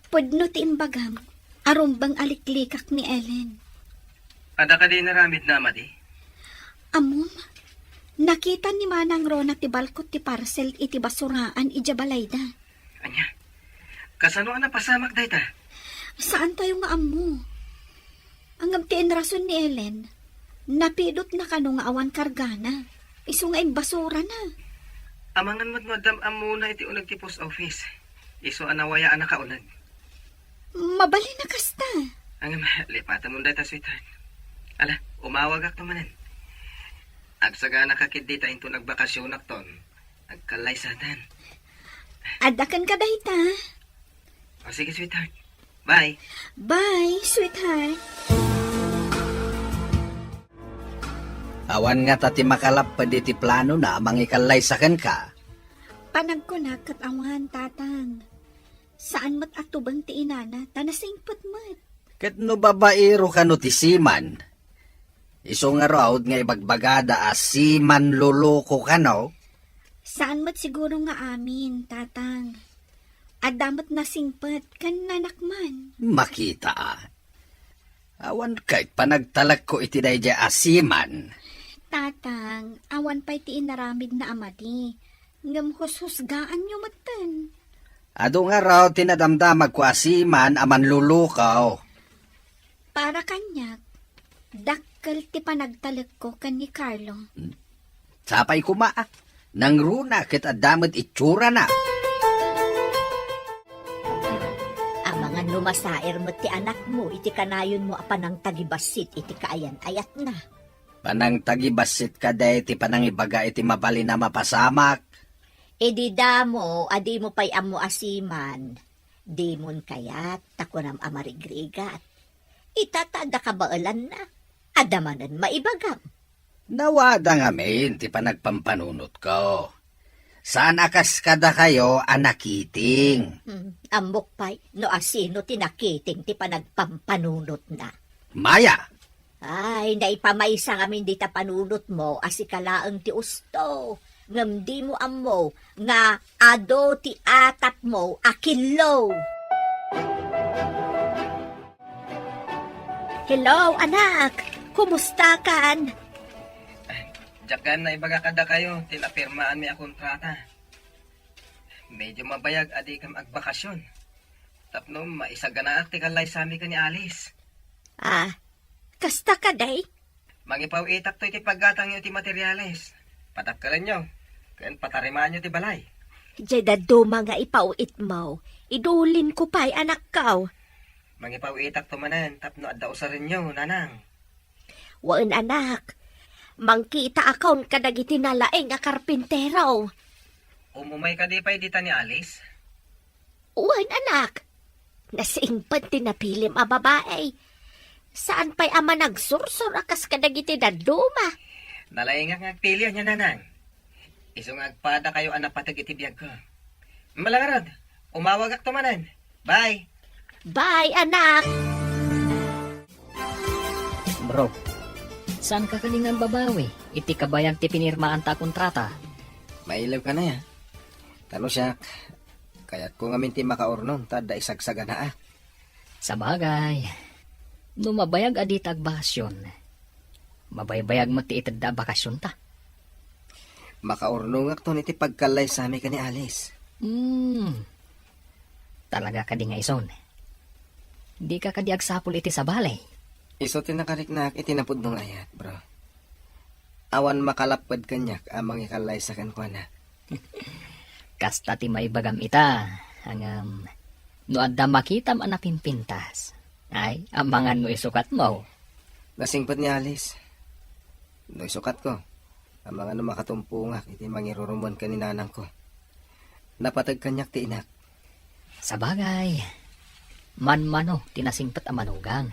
Pudno ti imbagam, arumbang aliklikak ni Ellen. Ada ka din naramid na, Amadi? Amom, nakita ni Manang Rona ti balkot ti parcel iti basuraan ija balayda. Anya, kasano ang napasamak day ta? Saan tayo nga amo? Ang gamtiin rason ni Ellen, napidot na kano nga awan kargana. Iso nga basura na. Amangan mo't madam amuna iti unag ti post office. Iso anawaya anak kaunag. Mabali na kasta. Ang lipatan mo day ta, sweetheart. Ala, umawag ak manan. Agsaga nakakid dita into nagbakasyon akton. Agkalay satan. Adakan ka dahita. O sige, sweetheart. Bye. Bye, sweetheart. Awan nga tati makalap pa di ti plano na mangikalay sa ka. Panagkunak kat awan, tatang. Saan mat atubang ti inana, tanasingpot mat. Ket no babaero ka no ti siman. Iso nga raod nga ibagbagada siman luloko ka no. Saan mat siguro nga amin, tatang. Adamat na singpot, kan nanakman. Makita Awan kahit panagtalag ko iti dayja asiman. Tatang, awan pa'y ti inaramid na amadi. Ngam husgaan nyo matan. Ado nga raw tinadamdamag ko asiman aman lulukaw. Para kanyak, dakkel ti panagtalag ko kan ni Carlo. Sapay kuma nang runa kit adamad itsura na. Amangan lumasair mo ti anak mo, iti kanayon mo apanang tagibasit, iti kaayan ayat na. Panang tagibasit ka day ti panangibaga iti mabali na mapasamak. E di damo, adi mo pa'y amo asiman. Di mon kayat, takunam amarigrigat. Itatada ka baalan na, adamanan maibagam. Nawada nga main ti panagpampanunot ko. Saan akas kada kayo anakiting? Ambok pa'y, no asino tinakiting ti panagpampanunot na. Maya! Ay, naipamaysa ngamin di ta panunot mo, asikalaang ti usto. Ngam di mo amo, nga ado ti atap mo, akilo. Hello, anak! Kumusta kan? Diyakan na ibaga kada kayo, tinapirmaan mi a kontrata. Medyo mabayag adi kam agbakasyon. Tapno maisaganaak ti kalay sami ka ni Alice. Kasta ka day? Mangipaw itak to iti paggatang yung ti materyales. Patapkalan nyo, kaya patarimaan nyo ti balay. Jeda duma nga ipauit mo. Idulin ko pa'y anak kaw. Mangipaw itak to manan, tapno adda usa rin nyo, nanang. Waan anak, mangkita akon kadagiti nalaeng nga karpintero. Umumay ka di pa dita ni Alice? Uwan anak, nasiingpad tinapilim a babae. Saan pa'y ama nagsursur akas kadagiti daduma? Nalaing nga ngagpilya niya, nanang. Isong agpada kayo anak patag itibiyag ko. Malangarad, umawag ak to manan. Bye! Bye anak! Bro, saan ka kalingan babawi? Iti kabayag ti pinirmaan ta kontrata. Mailaw ka na ya. Tano siya, kaya't ko nga minti makaornon, tada isagsaga na Sa bagay, mabayag adi tag bakasyon. Mabaybayag mo ti itad da bakasyon ta. Makaornong akton iti pagkalay sa amin ka ni Alice. Talaga ka di nga ison. Di ka kadiag sapul iti sa balay. Iso tinakariknak itinapod nung ayat, bro. Awan makalapad kanyak amang ikalay sa kankwana. Kasta ti may bagam ita. Hangam, no adda makitam anapin pintas. Ay, amangan no isukat mo. Nasingpat ni Alice. No isukat ko. Ang mga no makatumpungak iti mangirurumban ka ni nanang ko. Napatag kanyak ti inak. Sa bagay, manmano tinasingpat ang manugang.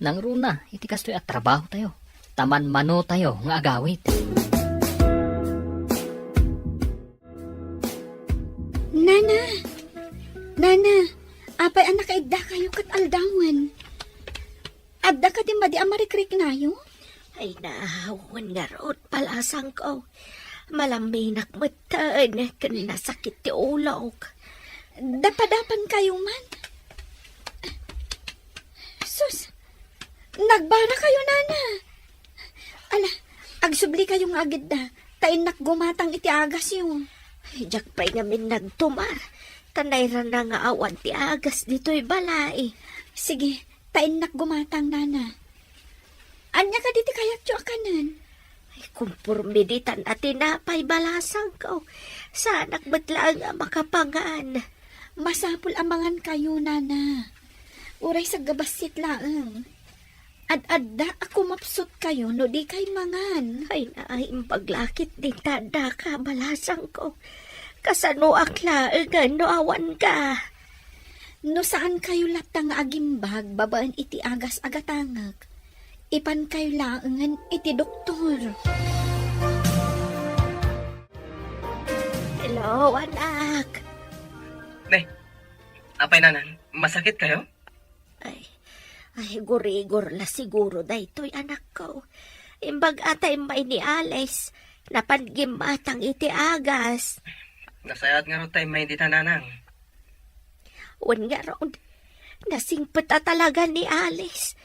Nang runa, iti kastoy at trabaho tayo. Taman mano tayo nga agawit. Nana, apay anak kaigda kayo kat aldawan. Adda ka din ba di amarikrik na yun? Ay nahawan nga root palasang ko. Malaminak matan, kan nasakit ti ulog. Dapadapan kayo man. Sus, nagbara kayo, Nana. Ala, agsubli kayong agad na. Tainak gumatang iti agas yun. Ay, jak pa'y ngamin nagtumar. Tanay na nga awan ti agas dito'y balay. Sige, tainak gumatang, Nana. Anya ka diti kayat tyo akanan. Ay, kumpurmiditan at tinapay balasang ko. Sanak batlang nga makapangan. Masapul amangan kayo, Nana. Uray sa gabasit laang. Ad-adda ako mapsot kayo no di kay mangan. Ay, naayang paglakit din tada ka balasang ko. Kasano akla no awan ka. No saan kayo latang agimbag babaan iti agas agatangag. Ipan kayo laangan iti doktor. Hello, anak. Ne, apay nanan, masakit kayo? Ay, gurigor la siguro daytoy anak ko. Imbag atay may ni Alice, napangimatang iti agas. Nasayat nga ro tayo may hindi tananang. Wan nga ron, nasingpet talaga ni Alice.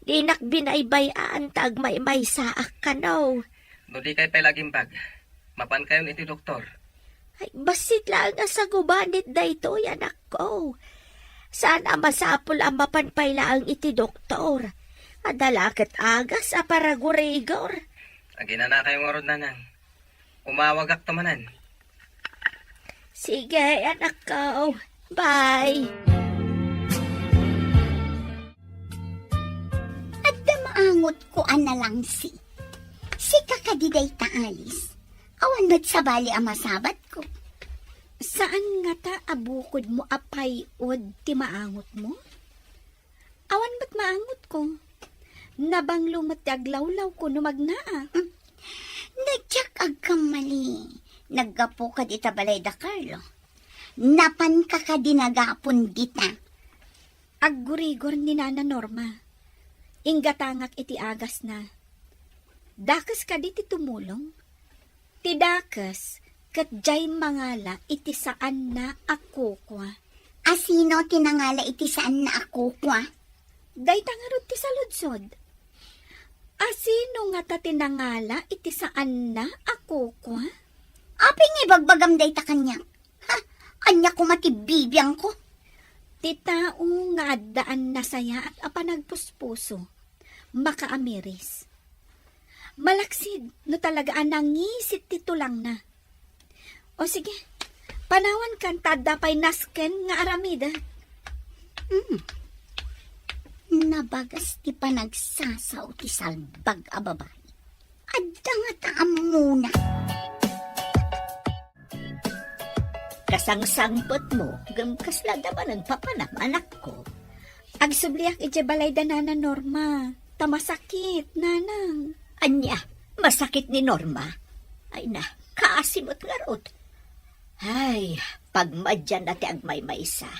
Di nakbinaybayaan tag may saak ka no. No di kayo palaging bag. Mapan kayo iti doktor. Ay, basit lang nga sa gubanit daytoy anak ko. Sana masapol ang mapanpayla ang iti doktor. Adalakat agas a para gurigor. Agina na kayong orod nanan. Umawagak tamanan. Sige, anak ko. Bye. At maangot ko na lang si kakadiday ta Alice. Awan ba't sabali ang masabat ko? Saan nga ta abukod mo apay od ti maangot mo? Awan ba't maangot ko? Nabang lumatyaglawlaw ko no magnaa. Nagtsak agkamali. Naggapo ka dita balay da Carlo. Napan ka dinagapon dita. Aggurigor ni Nana Norma. Ingatangak iti agas na. Dakas ka di ti tumulong. Ti dakas, kat jay mangala iti saan na ako kwa. Asino tinangala iti saan na ako kwa? Day tangarod ti saludsod. Asino nga ta tinangala iti saan na ako kwa? Aping ibagbagam day ta kanya. Ha? Anya ko matibibiyang ko. Ti tao nga addaan na saya at apanagpuspuso. Makaamiris. Malaksid no talaga anangisit ti tulang na. O sige, panawan kan tadapay nasken nga aramida. Nabagas ti panagsasaw ti salbag a babae. Adda nga taam muna. Kasangsangpot mo, gamkasla naman ang papanam anak ko. Agsubliak ije balay da Nana Norma. Tamasakit, nanang. Anya, masakit ni Norma. Ay na, kaasimot nga rod. Ay, pagmadyan na ti agmay-maysa.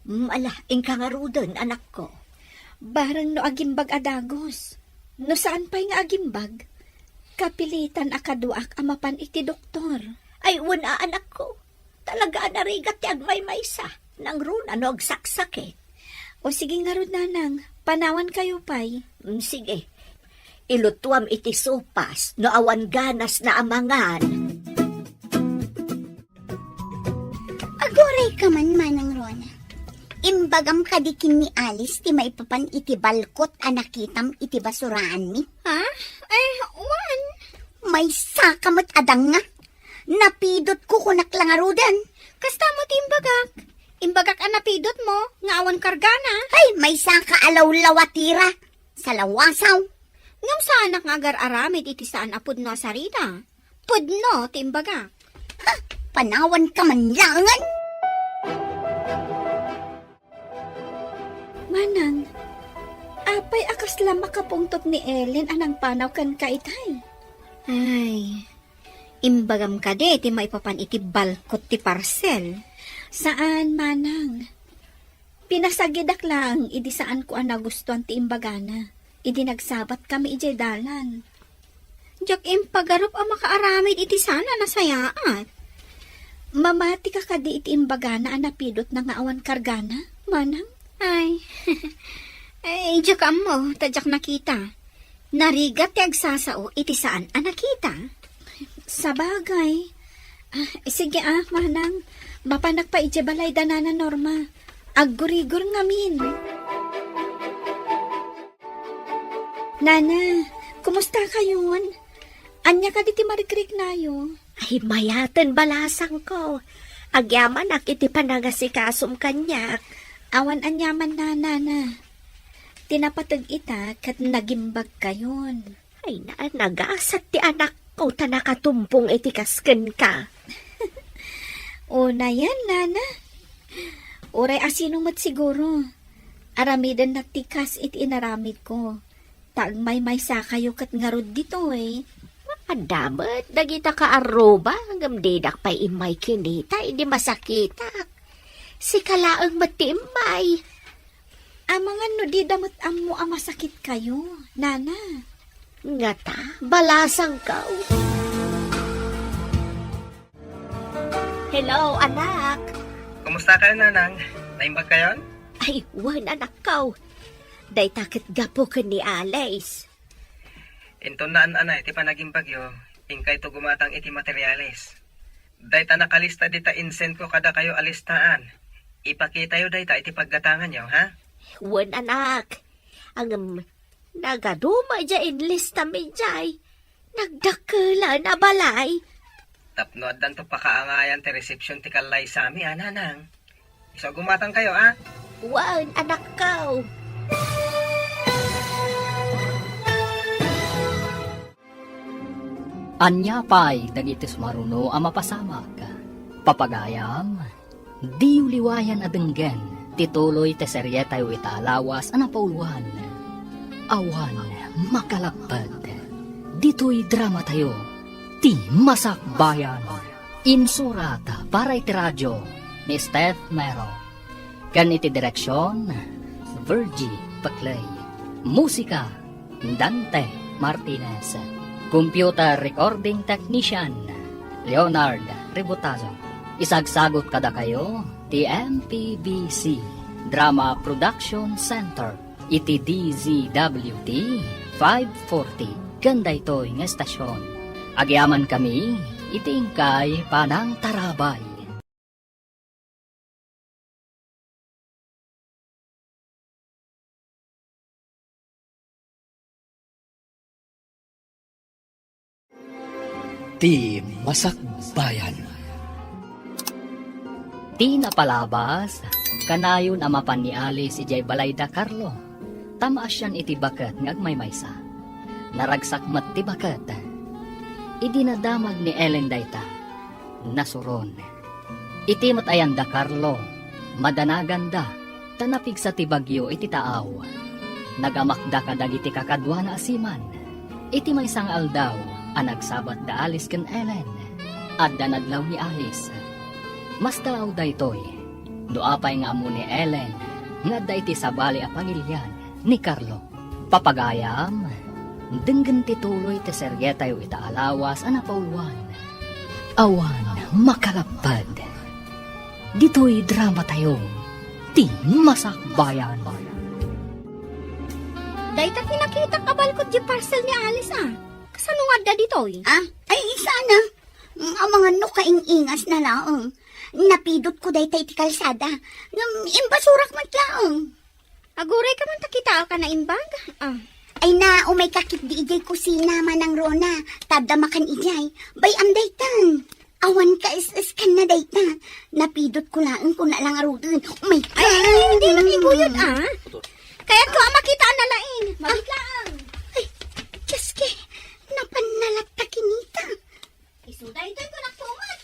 Mala, ingka nga rodon, anak ko. Barang no agimbag adagos. No saan pa'y nga agimbag? Kapilitan akaduak amapan iti doktor. Ay, wala anak ko. Talaga narigat ti agmay-maysa. Nang runa no agsaksakit. O sige nga rod, nanang. Panawan kayo pa'y. Sige. Ilutuam iti sopas no awan ganas na amangan. Agoray ka man manang Rona. Imbagam kadikin ni Alice ti maipapan iti balkot a nakitam iti basuraan mi. Ha? Ay, wan. May sakamat adang nga. Napidot ko kunak lang arudan. Kasta mo ti imbagak. Imbagak ang napidot mo, nga awan kargana. Ay, may saka alaw-lawatira. Sa lawasaw. Ngam saanak nga agar-aramid iti saan apod no sarita. Pudno, ti imbagak. Panawan ka man langan. Manang, apay akas lang makapungtot ni Ellen anang panaw kan kaitay. Ay, imbagam ka de, ti maipapan iti balkot ti parcel. Saan, Manang? Pinasagidak lang, idi saan ko ang nagustuhan ti imbagana. Idi nagsabat kami ijay dalan. Diyak impagarup ang makaaramid iti sana nasayaat. Mamati ka kadi iti imbagana ang napidot na nga awan kargana, Manang? Ay, ay, diyak mo, tadyak nakita. Narigat ti agsasao, iti saan ang nakita? Sa bagay. Sige Manang, mapanak pa iti balay danana Norma. Aggurigur ngamin. Nana, kumusta kayon? Anya ka diti marikrik nayo? Ay, mayatan balasang ko. Agyaman ak iti panagasikasum kanyak. Awan anyaman na, Nana. Tinapatag ita kat nagimbag kayon. Ay, nagasat ti anak ko ta nakatumpong iti kasken ka. O na yan, Nana. Oray asino mat siguro. Aramidan na tikas iti inaramid ko. Taag may sakayo kat ngarod dito eh. Adamat, dagita ka aroba, hanggang didak pa'y imay kinita, hindi masakita. Si kalaang matimay. Ang mga no di damot amo ang masakit kayo, Nana. Ngata, balasang ka. Hello, anak. Kumusta kayo, Nanang? Naimbag kayon? Ay, wan anak ka. Day takit gapo ka ni Alice. Inton naan anay, iti panaging bagyo, ingkay to gumatang iti materyales. Dayta nakalista dita insen ko kada kayo alistaan. Ipakita yo dayta iti paggatangan nyo, ha? Wan anak. Ang nagaduma dya inlista mi dyan. Nagdakala na balay. Tapno addan to pakaangayan ti reception ti kalay sami, ha, Nanang? So gumatang kayo, ha? Wan anak ka. Anya pa'y dagitis maruno ang mapasamak. Papagayam, di uliwayan adenggen, tituloy te serye tayo italawas ang napauluan. Awan, makalagpad, dito'y drama tayo, ti masakbayan. Insurata para iti radyo ni Steph Mero. Kan iti direksyon, Virgie Paclay. Musika, Dante Martinez. Computer Recording Technician, Leonard Ributazo. Isagsagot kada kayo, TMPBC, Drama Production Center, iti DZWT 540, ganda ito'y ng estasyon. Agyaman kami, iti ingkay Panang Tarabay. Ti Masakbayan. Di napalabas, kanayon amapan ni Alice ijay balay da Carlo. Tamaas yan iti bakat ng agmaymaysa. Naragsak mat ti bakat. Idinadamag ni Ellen dayta. Nasuron. Iti matayan da Carlo. Madanagan da. Tanapig sa ti bagyo iti taaw. Nagamakda ka dagiti kakadwa na asiman. Iti may sang aldaw. Anagsabat da Alice ken Ellen. Adda nadlaw ni Alice. Mas dalaw da ito'y. Doapay nga mo ni Ellen. Nga da iti sabali a pangilyan ni Carlo. Papagayam. Denggen tituloy ti serye tayo itaalawas a napauluan. Awan makalapad. Dito'y drama tayo. Ti masakbayan. Dayta kinakita kabalkot di parcel ni Alice Kasanong adda ditoy? Ay, sana. Ang mga no kaingas na laong. napidot ko day iti kalsada. Imbasurak matlaong. Aguray ka man takita ka na imbag. Ah. Ay na, umay kakit di ijay kusina manang Rona. Tada makan ijay. Bay am daytan. Awan ka is kan na dayta. Napidot ko lang kung na lang arudin. Umay ka. Ay, hindi makibuyod ah. Kaya ko makita na lain. Mabit lang. Ay, Jaske, napanalat ta kinita. Isuday ito ko nagtumat.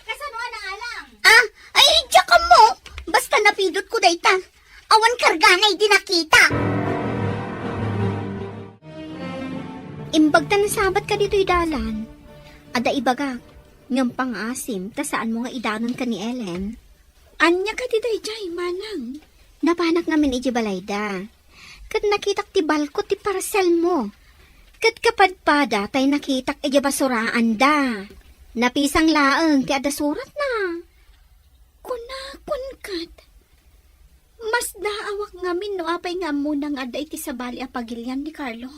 Kasano ka na alam? Ah, ay, diya ka mo. Basta napidot ko dayta. Awan karganay di nakita. Imbag ta na sabat ka dito'y dalan. Ada ibaga, ngam pang-asim, ta saan mo nga idanon ka ni Ellen? Anya ka dito'y jay, manang. Napanak namin iji balayda. Kat nakitak ti balkot ti parcel mo. Kat kapadpada tay nakitak iji basuraan da. Napisang laeng ti ada surat na. Kunakun kat. Mas daawak ngamin no apay nga munang ada iti sabali a pagilyan ni Carlo.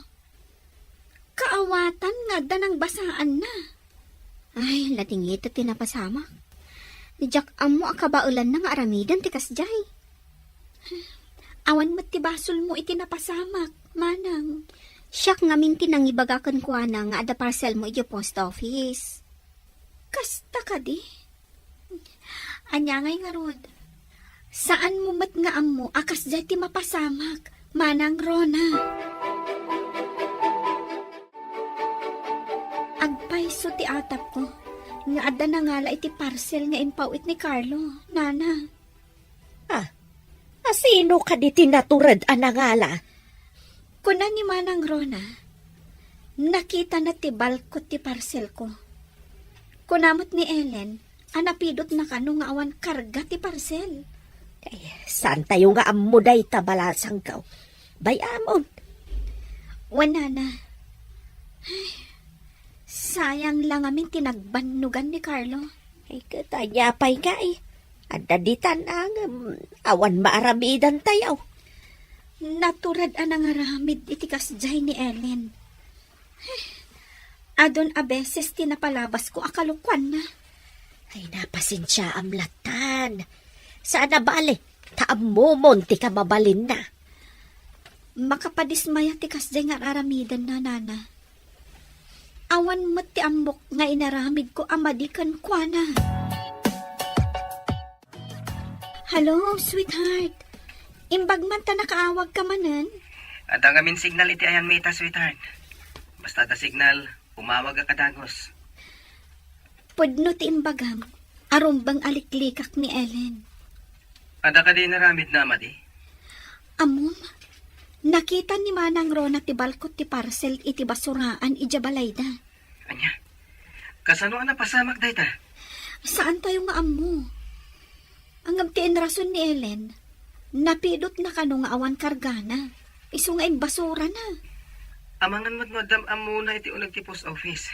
Kaawatan nga da ng basaan na. Ay, latingit at tinapasama. Ni Jack amo akabaulan na nga aramidan ti kasjay. Awan mat ti basol mo itinapasamak, manang. Siyak ngamin tinangibagakan ko na nga ada parcel mo iti post office. Kasta ka di. Anya ngay nga rod. Saan mo mat nga amo akas jay ti mapasamak, manang Rona. Agpaiso ti atap ko. Nga ada na ngala iti parcel nga impawit ni Carlo, nana. Asino ka di tinaturad anangala? Kuna ni manang Rona, nakita na ti balkot ti parcel ko. Kunamot ni Ellen, anapidot na kano nga awan karga ti parcel. Ay, saan tayo nga amuday tabalasang kaw? Bayamon. Wala na. Ay, sayang lang amin tinagbanugan ni Carlo. Ay, katanyapay nga eh. Anda ditan ang awan maaramidan tayo. Naturad anang aramid iti kasjay ni Ellen. Ay, adon a beses tinapalabas ko akalukwan na. Ay, napasensya am latan. Saan na bali? Taamumon ti ka mabalin na. Makapadismaya ti kasjay nga aramidan na, nana. Awan mo ti ambok nga inaramid ko amadikan kwa na. Hello, sweetheart. Imbag man ta nakaawag ka manan. At ang amin signal iti ayan mita, sweetheart. Basta da signal, umawag ka kadagos. Pudno ti imbagam, arumbang aliklikak ni Ellen. Ada ka din naramid na, amadi? Amom, nakita ni Manang Rona ti balkot ti parcel iti basuraan ija balayda. Anya? Kasano na pasamak day ta? Saan tayo nga amo? Ang amtiin rason ni Ellen, napidot na kano nga awan kargana. Isu nga basura na. Amangan mo't madam amuna iti unag ti post office.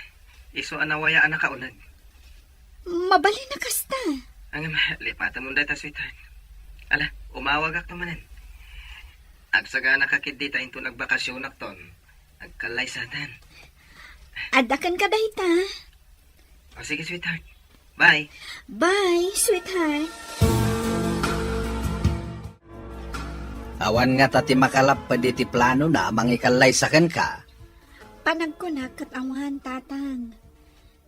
Isu anawaya anak ka unag. Mabali na kasta. Ang lipatan mo day ta, sweetheart. Ala, umawag ak manan. Agsaga nakakid dita into nagbakasyon akton. Agkalay satan. Adakan ka dahita. O sige, sweetheart. Bye. Bye, sweetheart. Awan nga tati makalap pa di ti plano na mangikalay sa ka. Panagkunak kat awan tatang.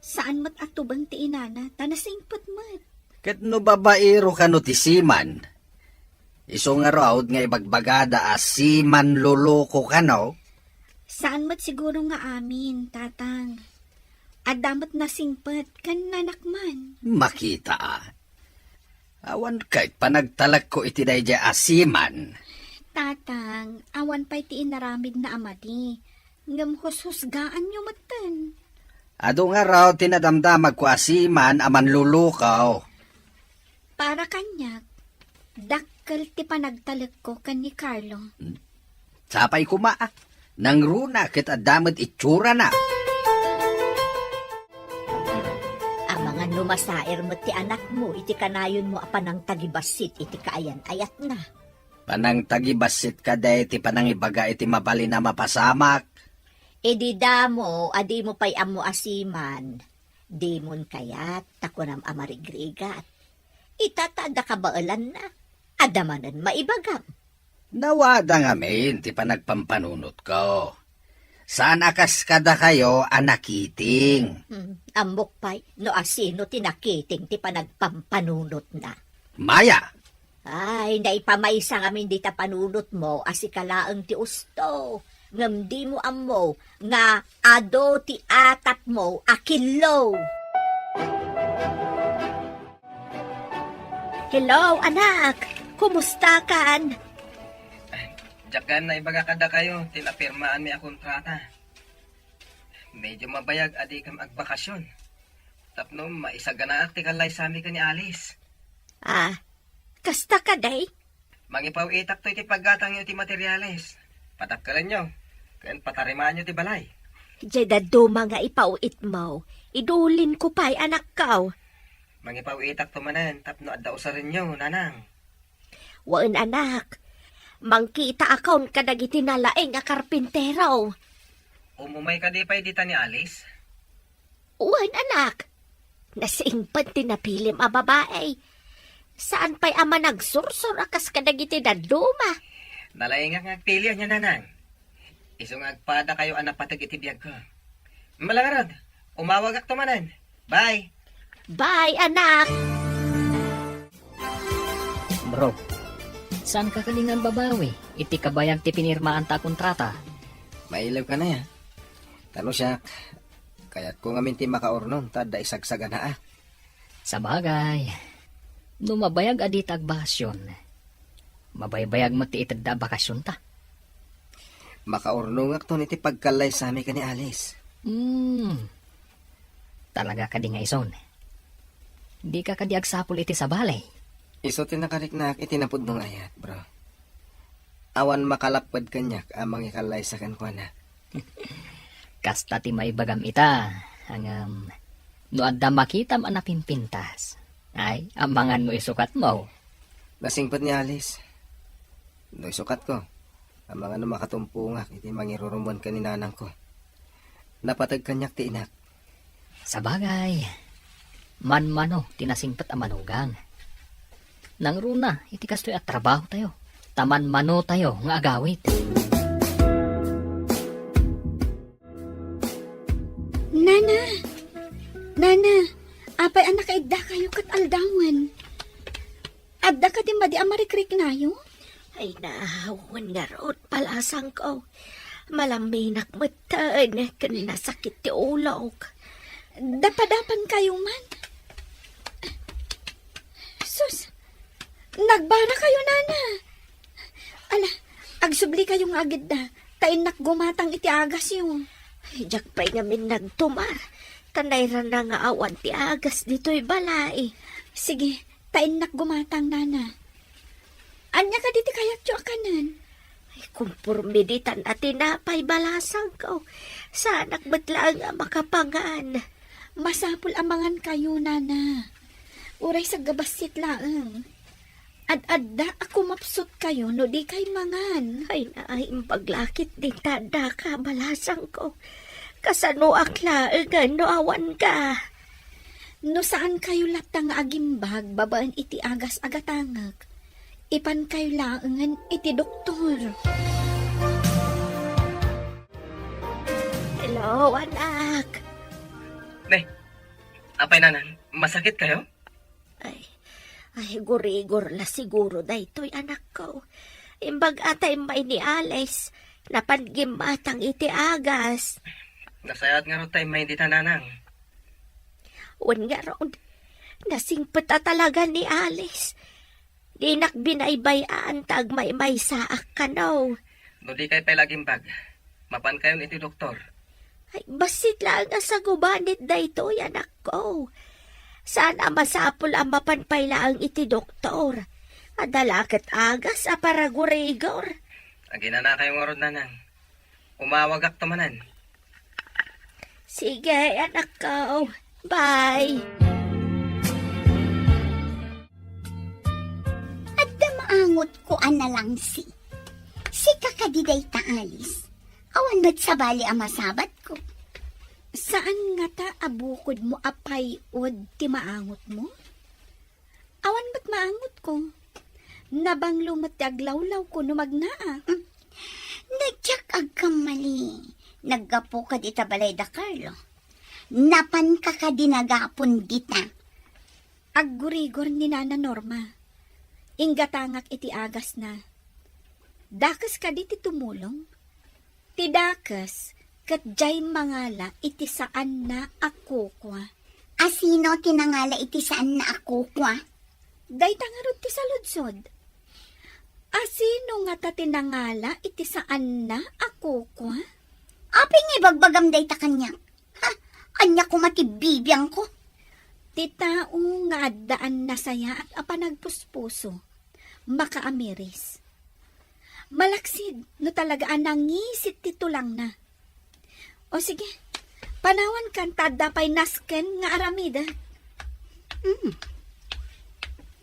Saan mat atubang ti inana, tanasingpot mat. Kat no babaero ka no ti siman. Iso nga raod nga ibagbagada siman luloko ka no. Saan mat siguro nga amin, tatang. Adamat na singpot, kan nanakman. Makita Awan kahit panagtalag ko iti dayja asiman. Tatang, awan pa'y ti inaramid na amadi. Ngam husgaan nyo matan. Ado nga raw tinadamdamag ko asiman aman lulukaw. Para kanyak, dakkel ti panagtalag ko kan ni Carlo. Sapay kumaa. Nang runa kit adamat itsura na. Ang mga numasair mo ti anak mo, iti kanayon mo apanang tagibasit, iti kaayan ayat na. Panang tagibasit ka day ti panangibaga iti mabali na mapasamak. Edi damo, adi mo pa'y amo asiman. Di mon kayat, takunam amarigrigat. Itatada ka baalan na. Adamanan maibagam. Nawada nga men, ti panagpampanunot ko. Saan akas kada kayo anakiting? Amok pa'y no asino tinakiting ti panagpampanunot na. Maya, Ay, naipamaysa ngamin di ta panunot mo asikalaang ti usto. Ngam di mo amo nga ado ti atat mo akilo. Hello, anak. Kumusta kan? Diyakan na ibaga kada kayo, tinapirmaan mi a kontrata. Medyo mabayag adi kam agbakasyon. Tapno maisaganaak ti kalay sami ka ni Alice. Kasta ka day? Mangipaw itak to iti paggatang nyo ti materyales. Patakalan nyo, kan patarimaan nyo ti balay. Jeda duma nga ipauit mo. Idulin ko pa'y anak kaw. Mangipaw itak to manan, tapno adda usarin nyo, nanang. Waan anak. Mangkita akon kadagiti nalaeng nga karpintero. Umumay ka di pa'y dita ni Alice. Uwan anak. Nasiingpan tinapilim a babae. Saan pa'y ama nagsursur akas kadagiti daduma? Nalay nga ngagpili niya, nanang. Isong agpada kayo anak patag iti biyag ko. Malangarad, umawagak to manan. Bye! Bye anak. Bro, saan ka kalingan babawi? Iti kabayag ti pinirmaan ta kontrata. Mailaw ka na ya. Tano siya, kaya't kung amin ti makaornon, tada isagsaga na ah. Sa bagay, numabayag adi tag bakasyon. Mabaybayag mo ti itad da bakasyon ta. Makaornong akton iti pagkalay sa amin ka ni Alice. Talaga ka di nga ison. Di ka kadi agsapol iti sa balay. Iso tinakariknak itinapod mong ayat, bro. Awan makalapad kanyak amang ikalay sa kankwana. Kasta ti maibagam ita. Hangam, no adda makitam anapimpintas. Ay, amangan mo isukat mo. Nasingpad ni Alice. No isukat ko. Amang ano makatumpungak iti mangirurumon ka ni nanang ko. Napatag kanyak ti inak. Sa bagay, man-mano tinasingpat ang manugang. Nang runa, iti kastoy at trabaho tayo. Taman-mano tayo nga agawit. Nana, apay anak kaidda kayo kat aldawan. Adda ka din ba di amarikrik na yun? Ay nahawan nga root palasang ko. Malaminak matan kan nasakit ti ulog. Dapadapan kayo man. Sus, nagbara kayo, nana. Ala, agsubli kayong agad na. Tainak gumatang iti agas yun. Ay, jak pa'y ngamin nagtumar. Tanayran na nga awan ti agas dito'y balay. Sige, tainak gumatang, nana. Anya ka diti kayat yo akanan. Ay, kumpurmiditan at tinapay balasang ko. Sanak batlaan nga makapangan. Masapul amangan kayo, nana. Uray sa gabasit laang. Ad-adda ako mapsot kayo no di kay mangan. Ay, naayong paglakit din tada ka balasang ko. Kasano akla no awan ka. No saan kayo latang agimbag babaan iti agas agatangag. Ipan kayo laangan iti doktor. Hello, anak. Apay nanan, masakit kayo? Ay, gurigor la siguro daytoy anak ko. Imbag atay may ni Alice, napangimatang iti agas. Nasayat nga ro tayo may dita nanang. Wan nga ron, nasingpet talaga ni Alice. Di nakbinaybayaan tag may saak ka no. No di kayo pa'y laging bag. Mapan kayo iti doktor. Ay, basit lang nga sa gubanit daytoy anak ko. Sana masapol ang mapanpayla ang iti doktor. Adalakat agas a para gurigor. Agina na kayong orod nanang. Umawagak tamanan. Sige, anak ko. Bye. Adda maangot ko na lang si kakadiday ta Alice. Awan ba't sa bali ang masabat ko? Saan nga ta abukod mo apay od ti maangot mo? Awan maangot ko. Nabang lumot aglawlaw ko no magnaa. Nadyak agkamali. Naggapo ka dita balay da Carlo. Napan ka dinagapon dita. Aggurigor ni Nana Norma. Inggatangak iti agas na. Dakas ka di ti tumulong. Ti dakas, kat jay mangala iti saan na ako kwa. Asino tinangala iti saan na ako kwa? Day tangarod ti saludsod. Asino nga ta tinangala iti saan na ako kwa? Aping ibagbagam day ta kanya. Ha? Anya ko matibibiyang ko. Ti tao nga addaan na saya at apanagpuspuso. Makaamiris. Malaksid no talaga nangisit tito lang na. O sige, panawan kan tadapay nasken nga aramida.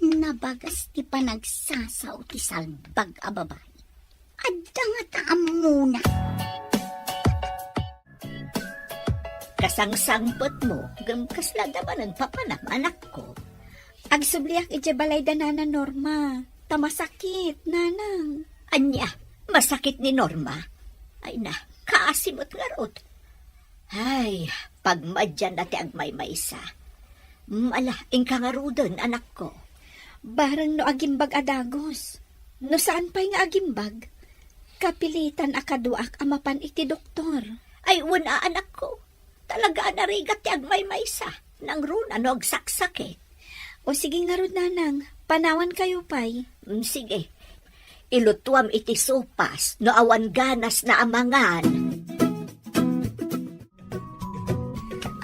Nabagas ti panagsasaw ti salbag a babae. Adda nga taam muna. Kasangsangpot mo, gamkasla daman ang papanam anak ko. Agsubliak iti balay da Nana Norma. Tamasakit, nanang. Anya, masakit ni Norma. Ay na, kaasimot larot. Ay, pagmadyan na ti agmay-maysa. Mala, ingkangarudon, anak ko. Barang no agimbag adagos. No saan pa'y nga agimbag? Kapilitan akaduak amapan iti doktor. Ay, una, anak ko. Talaga narigat ti agmay-maysa. Nang runa no agsaksak. O sige nga rod, nanang. Panawan kayo pa'y. Sige. Ilutuam iti sopas no awan ganas na amangan.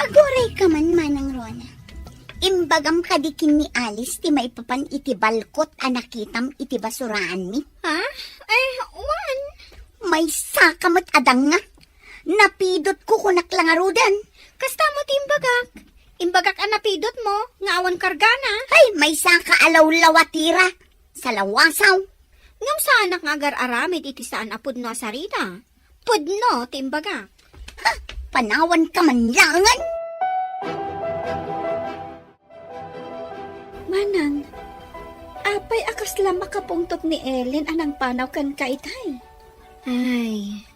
Agoray ka man, Manang Rona. Imbagam kadikin ni Alice ti maipapan iti balkot a nakitam iti basuraan mi. Ha? Ay, wan. May sakamot adang nga. Napidot ko kunak lang arudan. Kasta mo ti imbagak. Imbagak ang napidot mo, nga awan kargana. Ay, may saka alaw-lawatira. Sa lawasaw. Ngam saan nga agar aramid iti saan apod no sarita. Pudno, ti imbagak. Ha, panawan ka man langan. Manang, apay akas lang makapungtot ni Ellen anang panaw kan kaitay. Ay,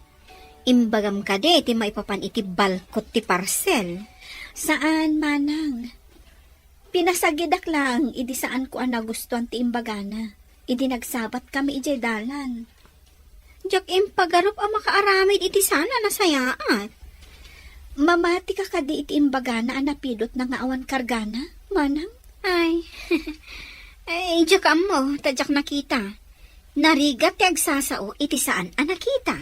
imbagam ka de, ti maipapan iti balkot ti parcel. Saan, manang? Pinasagidak lang, idi saan ko ang nagustuhan ti imbagana. Idi nagsabat kami ijay dalan. Diyak impagarup ang makaaramid iti sana nasayaat. Mamati ka kadi iti imbagana ang napidot na nga awan kargana, manang? Ay, ay, diyak mo, tadyak nakita. Narigat ti agsasao iti saan ang nakita.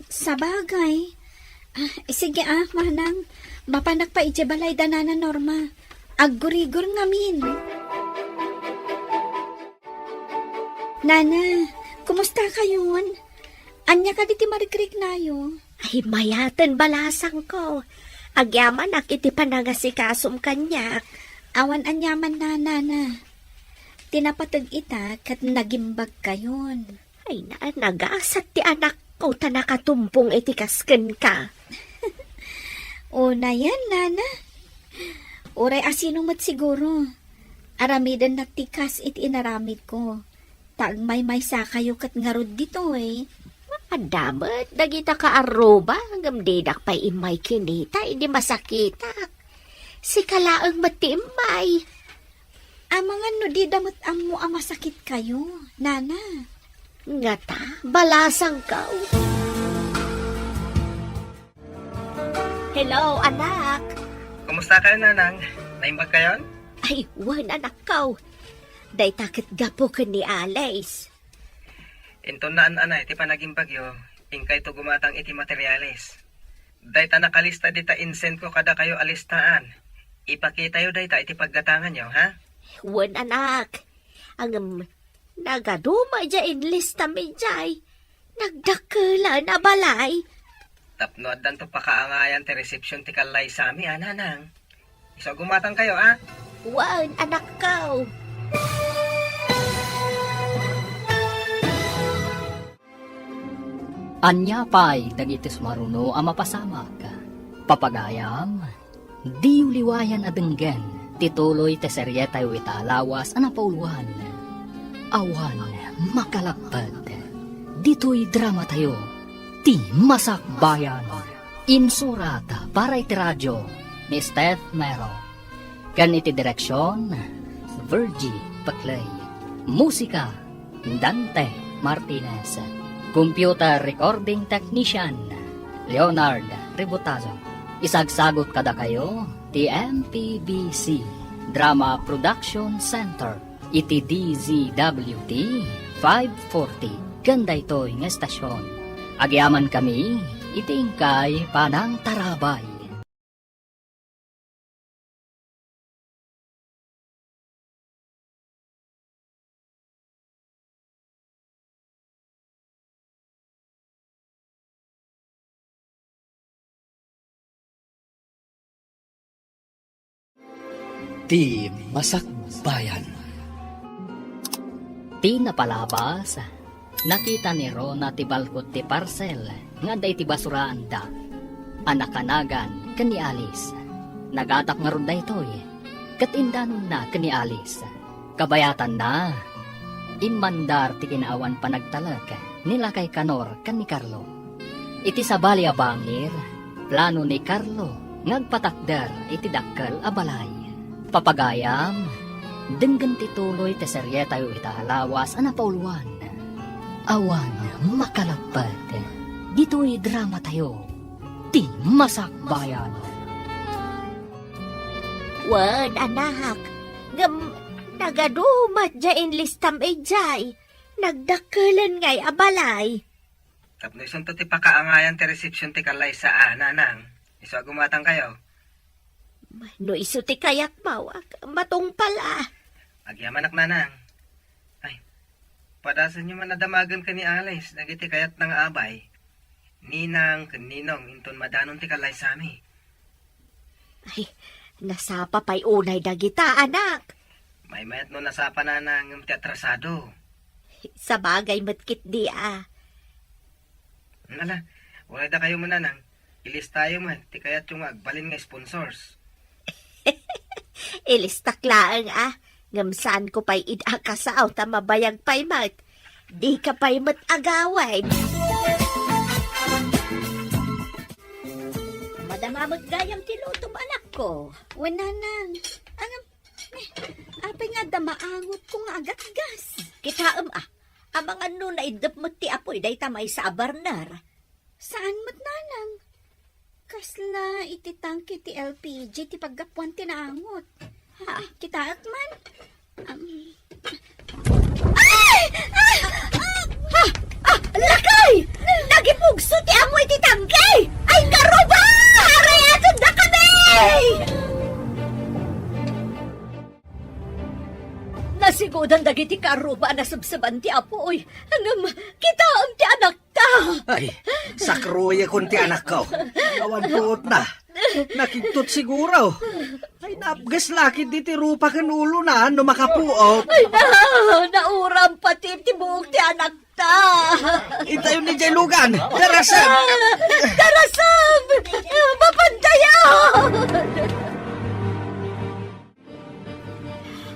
Sabagay. Sige manang, mapanak pa iti balay da Nana Norma. Aggurigur ngamin. Nana, kumusta kayon? Anya ka diti marikrik nayo? Ay, mayatan balasang ko. Agyaman ak iti panagasikasum kanyak. Awan anyaman na, Nana. Tinapatag ita kat nagimbag kayon. Ay na, nagasat ti anak ko ta nakatumpong iti kasken ka. O na yan, Nana. Uray asino mat siguro. Aramidan na tikas iti inaramid ko. Tagmay-may sa kayo kat ngarod dito eh. Adamat, dagita ka aroba, gamdidak pa imay kinita, hindi masakitak. Si kalaang matimbay. Mga no di damot amo ang masakit kayo, Nana. Ngata, balasang ka. Hello, anak. Kumusta kayo, nanang? Naimbag kayon? Ay, wan anak ka. Day takit gapo ka ni Alice. Into naan anay, ti panaging bagyo, ingkay to gumatang iti materyales. Dayta nakalista dita insent ko kada kayo alistaan. Ipakita yo dayta iti paggatangan nyo, ha? Wan anak. Ang nagaduma dya inlista mi dyan. Nagdakala na balay. Tapno addan to pakaangayan ti reception ti kalay sami, ha, nanang? So gumatang kayo, ha? Wan anak ka. Anya pa'y dagitis maruno ang mapasamak. Papagayam, di uliwayan adenggen, Tituloy te serye tayo itaalawas ang napauluan. Awan makalapad. Dito'y drama tayo. Ti Masakbayan. Insurata para iti radyo ni Steph Mero. Kan iti direksyon, Virgie Paclay. Musika, Dante Martinez. Computer recording technician, Leonard Ributazo. Isagsagot kada kayo, ti MPBC Drama Production Center. Iti DZWT 540. Ganda ito'y nga estasyon. Agyaman kami, itingkay panang tarabay. Ti Masakbayan. Ti napalabas, nakita ni Rona ti balkot ti parcel, nga day ti basuraan da. Anakanagan kani Alice. Nagatak nga ron da ito'y, katindanon na kani Alice. Kabayatan na, inmandar ti kinaawan panagtalag, nila kay Kanor kani Carlo. Iti sabali a bangir, plano ni Carlo, ngagpatakder iti dakkel a balay. Papagayam, denggan tituloy te serye tayo itahalawas ang napauluan. Awan makalapad. Dito'y drama tayo. Ti Masakbayan. Wan, anak. Nagadumat dyan listam ejay. Nagdakalan ngay abalay. Tapno isang to ti pakaangayan ti reception ti kalay sa nanang. Iso agumatang kayo. No iso ti kayak mawak. Matong pala. Agyaman nanang. Ay, padasan nyo man nadamagan ka ni Alice. Nagiti kayat ng abay. Ninang, kaninong, inton madanon ti kalay sa ami. Ay, nasapa pa'y unay dagita, anak. May mayat no nasapa na ng ti atrasado. Sa bagay matkit di Nala, wala da kayo mananang. Ilis tayo man, ti kayat yung agbalin nga sponsors. Ilistaklaan Ngamsaan ko pa'y idakasaw ta mabayag pa'y mat. Di ka pa'y mat-agaway. Madamamag gayam tilutom anak ko. Wananang, apay nga damaangot ko nga agatgas. Kitaam amang ano na idap mo ti apoy day tamay sa abarnar. Saan mat nanang? Kasla ititangki ti LPG ti paggapuan tinaangot. Kitaat man. Lakay! Nagipugso ti amoy ti tangkay! Ay karuba! Arayatan na kami! Nasigudan dagiti karuba na sabsaban ti apoy. Hanggang kita ang ti anak ta! Ay, sakruya kun ti anak ko. Awan puot na. Nakiktot siguro. Ay, napgas lakit di ti rupa kan ulo na no makapuot. Ay nauram pati ti buhok ti anak ta! Itayo ni Jailugan. Darasam! Darasam! Mapantayan!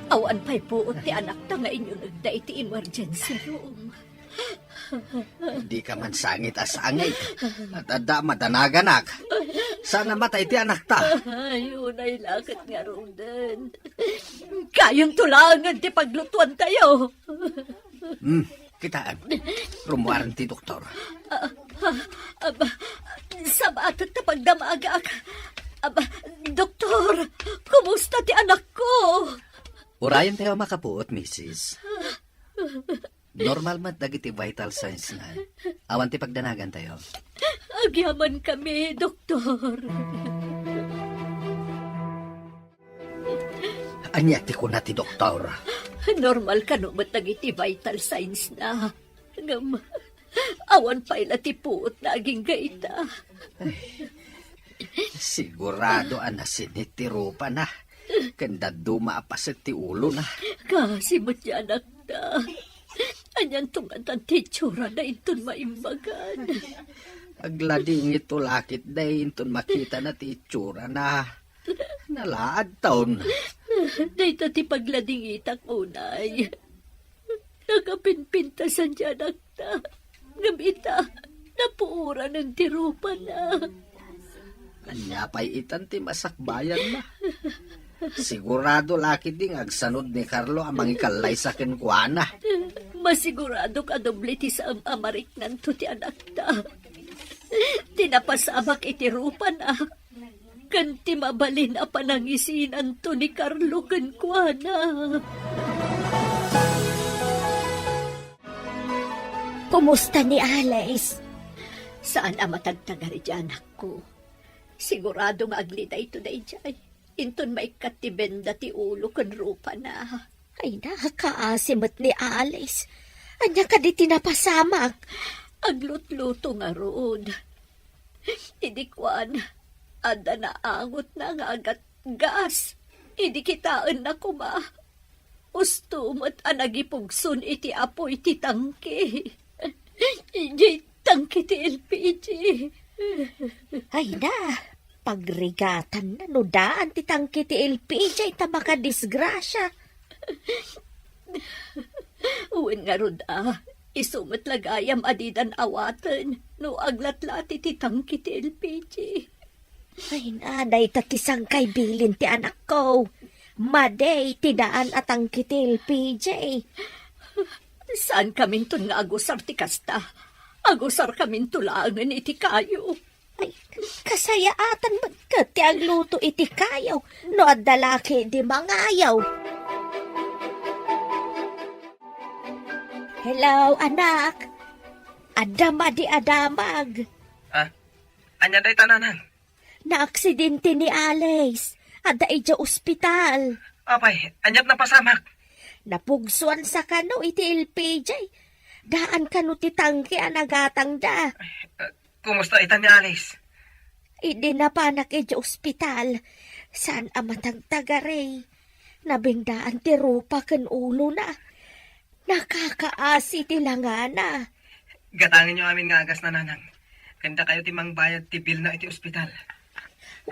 Awan pa'y puot ti anak ta nga inyo nagda iti emergency room. Di ka man sangit asangit. At ada madanaganak. Sana matay ti anak ta. Ay, unay lakit nga rodan. Kayang tulangan ti paglutuan tayo. Kitaan. Rumuaran ti doktor. Aba, sa batat na pagdamagak. Aba, doktor, kumusta ti anak ko? Urayan tayo makapuot, Mrs. Normal mat dagiti vital signs na. Awan ti pagdanagan tayo. Agyaman kami, doktor. Anyati ko na ti doktor. Normal ka no mat dagiti vital signs na. Ngam, awan pa ila ti puot na aging gaita. Sigurado anasinit ti rupa na. Kanda dumaapasit ti ulo na. Kasi mo't yan anak na. Anyan tungatan ti tsura na inton maimbagan. Aglading ito lakit day inton makita na ti itsura na. Nalaad taon. Dahil ti paglading itak unay. Nakapinpintasan dyan akta. Gamita, napuura ng tirupan na. Anya pa'y itan ti masakbayan na. Sigurado laki ding agsanod ni Carlo ang mangikalay sa kenkwana. Masigurado ka doble ti sa amarik nanto ti anak ta. Tinapasamak itirupan na. Kanti mabalin a panangisinan to ni Carlo kenkwana. Kumusta ni Alice? Saan ang matagtagari dyan ako? Sigurado nga aglita ito na ijay. Inton maikat ti benda ti ulo kan rupa na. Ay nakakaasimot ni Alice. Anya ka di tinapasamak. Aglut-luto nga roon. Idikwan. Ada na angot na nga agat gas. Idikitaan na kuma. Ustumot anagipugsun iti apoy ti tangke. Ijay tangke ti LPG. Ay na, pagrigatan na no daan ti tangke ti LPG ita makadisgrasya. Uwin nga rod isumat lagayam adidan awatan no aglatlati ti tangke ti LPG. Ay na, day takisang kay bilin ti anak ko. Maday, tidaan at tangke ti LPG. Saan kaminton nga agusar ti kasta? Agusar kamin tulangan iti kayo. Ay, kasayaatan magkat ti agluto iti kayaw. No adalaki di mangayaw. Hello, anak. Adama di adamag. Anya day tananan. Naaksidente ni Alice. Ada ija ospital. Apay, anyat na pasamak. Napugsuan sa kano iti LPJ. Daan kano ti tangke anagatang da. Kumusta itan ni Alice? Idi na panak iti ospital. Saan amatagtagare? Nabingdaan ti rupa ken ulo na. Nakakaasi ti langana. Gatangin nyo amin nga agas na nanang. Kanda kayo timang bayad ti bill na iti ospital.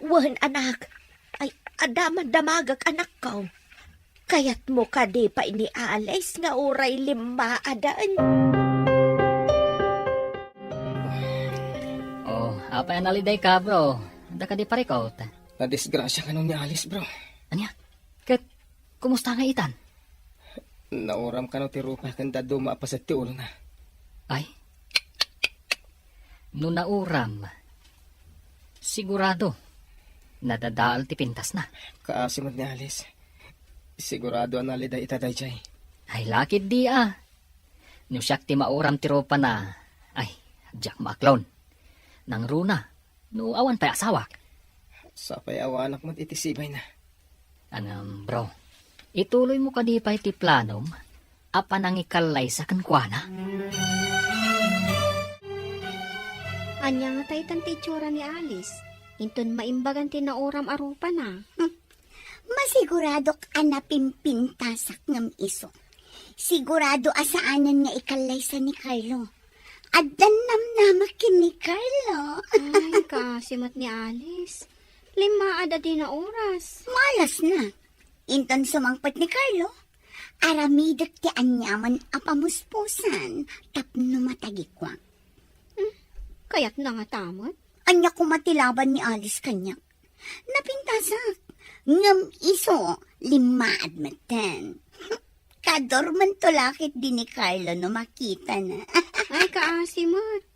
Wan anak. Ay adaman damagag anak ko. Kayat mo ka di pa ini Alice nga uray 5 adaan. Oh, apa yang naliday ka, bro? Ada ka di parikot. Nadisgrasya ka nung ni Alice, bro. Anya? Ket, kumusta nga itan? Nauram ka nung tirupa kanda dumaapas at ti ulo na. Ay? No nauram. Sigurado. Nadadaal ti pintas na. Kaasimot ni Alice. Sigurado ang nalida itaday jay. Ay, lakid di No siyak ti mauram ti ropa na. Ay, Jack Maklon. Nang runa. No awan pa asawak. Sapay awanak mo't itisibay na. Bro. Ituloy mo ka di pa iti planom. Apa nang ikalay sa kankwana? Anya nga tayo tanti itsura ni Alice. Inton maimbagan tinauram arupa na. Masigurado ka na pimpintasak ng iso. Sigurado asaanan nga ikalay sa ni Carlo. Adan namnamakin ni Carlo. Ay, kasimot ni Alice. 5 ada din na oras. Malas na. Inton sumangpat ni Carlo. Aramidak ti anyaman apamuspusan. Tapno matagikwang. Kaya't na nga tamot. Anya kumatilaban ni Alice kanya. Napintasak. Ngam iso, 5 admatan. Kadorman tulakit din ni Carlo no makita na. Ay, kaasimot.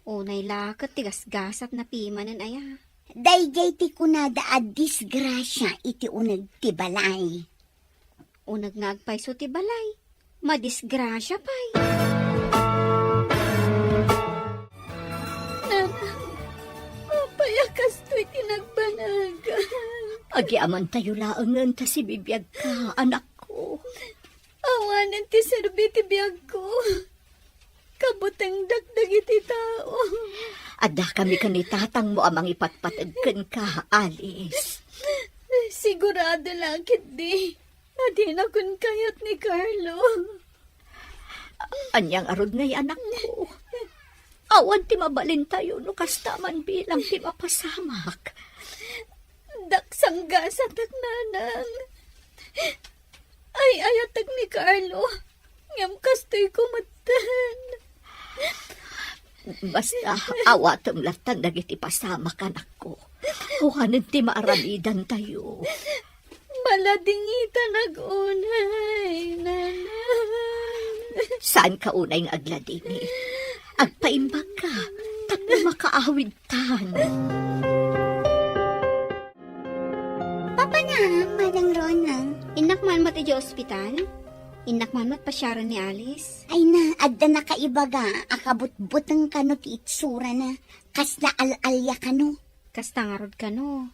Unay lakat tigas-gasat na pimanan aya. Dayjay ti kunada a disgrasya iti unag ti balay. Unag ngagpay so ti balay. Madisgrasya pay. Papayakas to'y tinagbanaga. Agyaman tayo laangan ta si bibiyag ka, anak ko. Awanan ti serbi ti biyag ko. Kabutang dagdag iti tao. Ada kami kanitatang mo amang ipatpatagkan ka, Alice. Sigurado lang, di. Adi na kun kayat ni Carlo. Anyang arod ngay anak ko. Awan ti mabalin tayo no kastaman bilang ti mapasamak. Daksang gasa tak nanang. Ay, ayatag ni Carlo. Ngam kastoy ko matan. Basta awatom latan dagiti pasama kanak ko. Huhanin ti maaramidan tayo. Maladingita nag-unay, nanay. Saan ka unay nga agladini? Agpaimbag ka, tapos makaawid tan. Papa na, Manang Rona. Inak man mat iti ospital? Inak man mat pasyaran ni Alice? Ay na, adda na kaibaga, akabut-butang kano ti itsura na, kas na al-alya kano. Kastangarod ka no.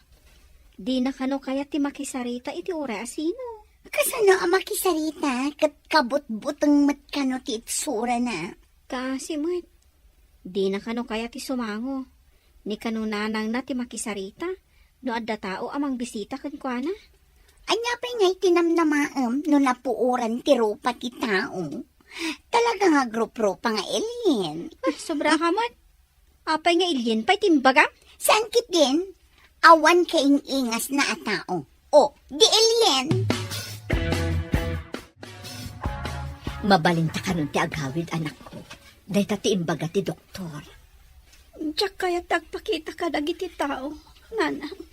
Di na kano kaya ti makisarita iti ura asino. Kasano ang makisarita, kat kabut-butang mat kano ti itsura na. Kasi mat, di na kano kaya ti sumango. Ni kano nanang na ti makisarita, no adda tao amang bisita kan kwa na. Anya pa nga'y tinamnamaam no napuuran ti rupa ti tao. Talaga nga grup-rupa nga alien. Sobra ka mat. Apay nga ilyin pa'y timbaga. Saan kit din? Awan kaing ingas na a tao. O, di alien. Mabalinta ka nun ti agawid, anak ko. Dahil ti imbaga ti doktor. Diyak kaya tagpakita ka dagiti tao, nanang.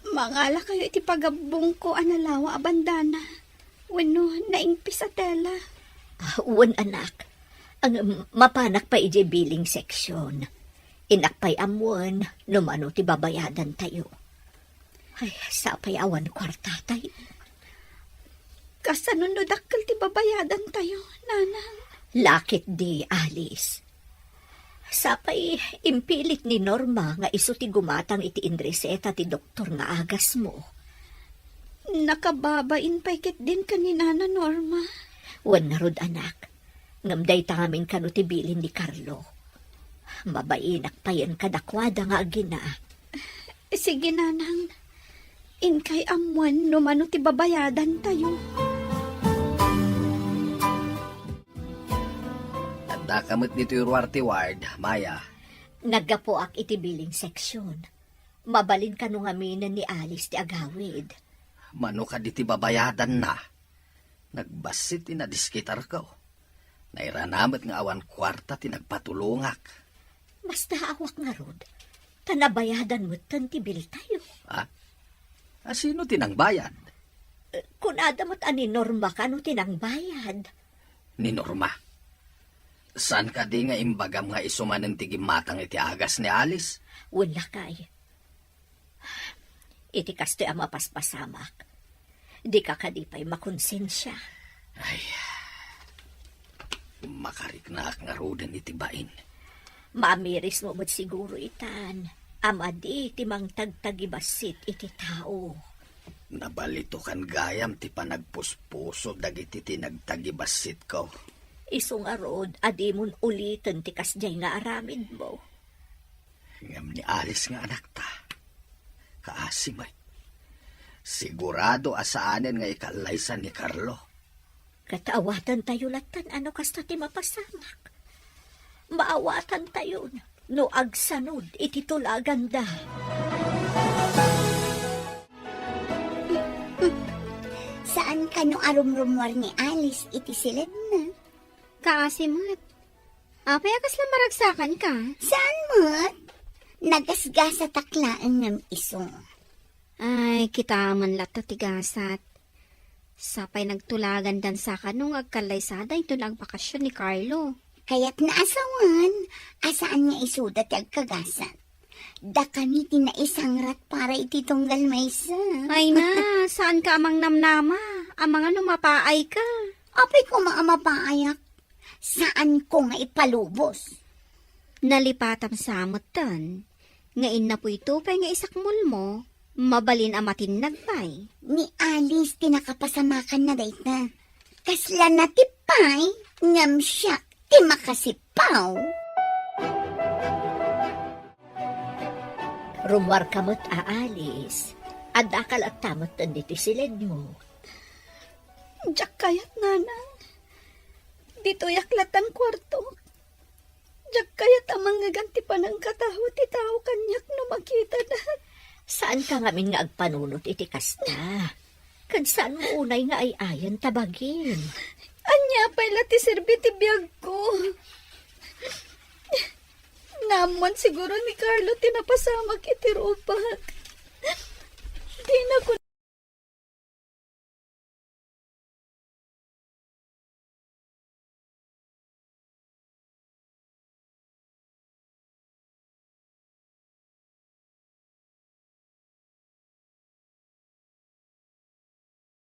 Mangala kayo iti pagabong ko analawa abandana. Wano, naingpis sa tela. Uwan anak, ang mapanak pa iti billing section. Inakpay amuan, numano ti babayadan tayo. Ay, sapay awan kwarta tayo. Kasanunod dakkel ti babayadan tayo, nanang. Lakit di, Alice. Sapay, impilit ni Norma nga iso ti gumatang iti indreseta ti doktor nga agas mo. Nakababain pa'y kit din kanina na Norma. Wan na rod anak, ngamday tangamin kano ti bilin ni Carlo. Mabainak pa yan kadakwada nga agina. Sige, nanang. Inkay amuan numano ti babayadan tayo. Nakamit dito yung Ruarte Ward, Maya. Naggapoak iti billing section. Mabalin ka nung aminan ni Alice ti agawid. Mano ka diti babayadan na. Nagbasit inadiskitar ka. Nairanamit nga awan kwarta ti nagpatulungak. Basta awak nga rod. Tanabayadan mo tan ti bil tayo. Ha? Sino tinangbayad? Kung adamat ani Norma ka no tinangbayad. Ni Norma. San ka di nga imbagam nga isumanen ti gimatang iti agas ni Alice? Wala kay. Iti kastoy ang mapaspasamak. Di ka kadipay makonsensya. Ay, makariknak nga roden iti bain. Mamiris mo mo't siguro itan. Amadi timang tagtagibasit iti tao. Nabalito kan gayam ti panagpuspuso dagiti tinagtagibasit ko. Isong arod, adimon ulitin ti kasjay nga aramid mo. Ngam ni Alice nga anak ta. Kaasimay. Sigurado asaanen nga ikalaysan ni Carlo. Kataawatan tayo latan ano kasta ti mapasamak. Maawatan tayo no agsanod iti tulagan da. Saan ka no arumrumwar ni Alice iti silid na? Kaasimat. Apay akas lang maragsakan ka. Saan mo't? Nagasgasa taklaan ng iso. Ay, kita man lata tigasat. Sapay nagtulagan dan sa kanong agkalaysada ito nagbakasyon ni Carlo. Kaya't naasawan, asaan niya isuda ti agkagasat. Da kami isang rat para iti tunggal maysa. Ay na, saan ka amang namnama? Amang ano mapaay ka? Apay ko maamapaayak. Saan ko nga ipalubos? Nalipatam samot tan. Ngain na po ito pa'y nga isakmul mo. Mabalin amatin nagpay. Ni Alice tinakapasamakan na dayta. Kasla na tipay, ngam siya ti makasipaw. Rumwar kamot aalis. Adakal at tamot tanditi silid mo. Diyak kayat nanang. Dito yaklat ang kwarto. Diyak kayat amang ngaganti pa ng kataho ti tao kanyak no makita na. Saan ka ngamin nga agpanunot iti kasta? Kad saan mo unay nga ay ayan tabagin? Anya pala ti serbiti biyag ko. Namon siguro ni Carlo tinapasamak iti rupak.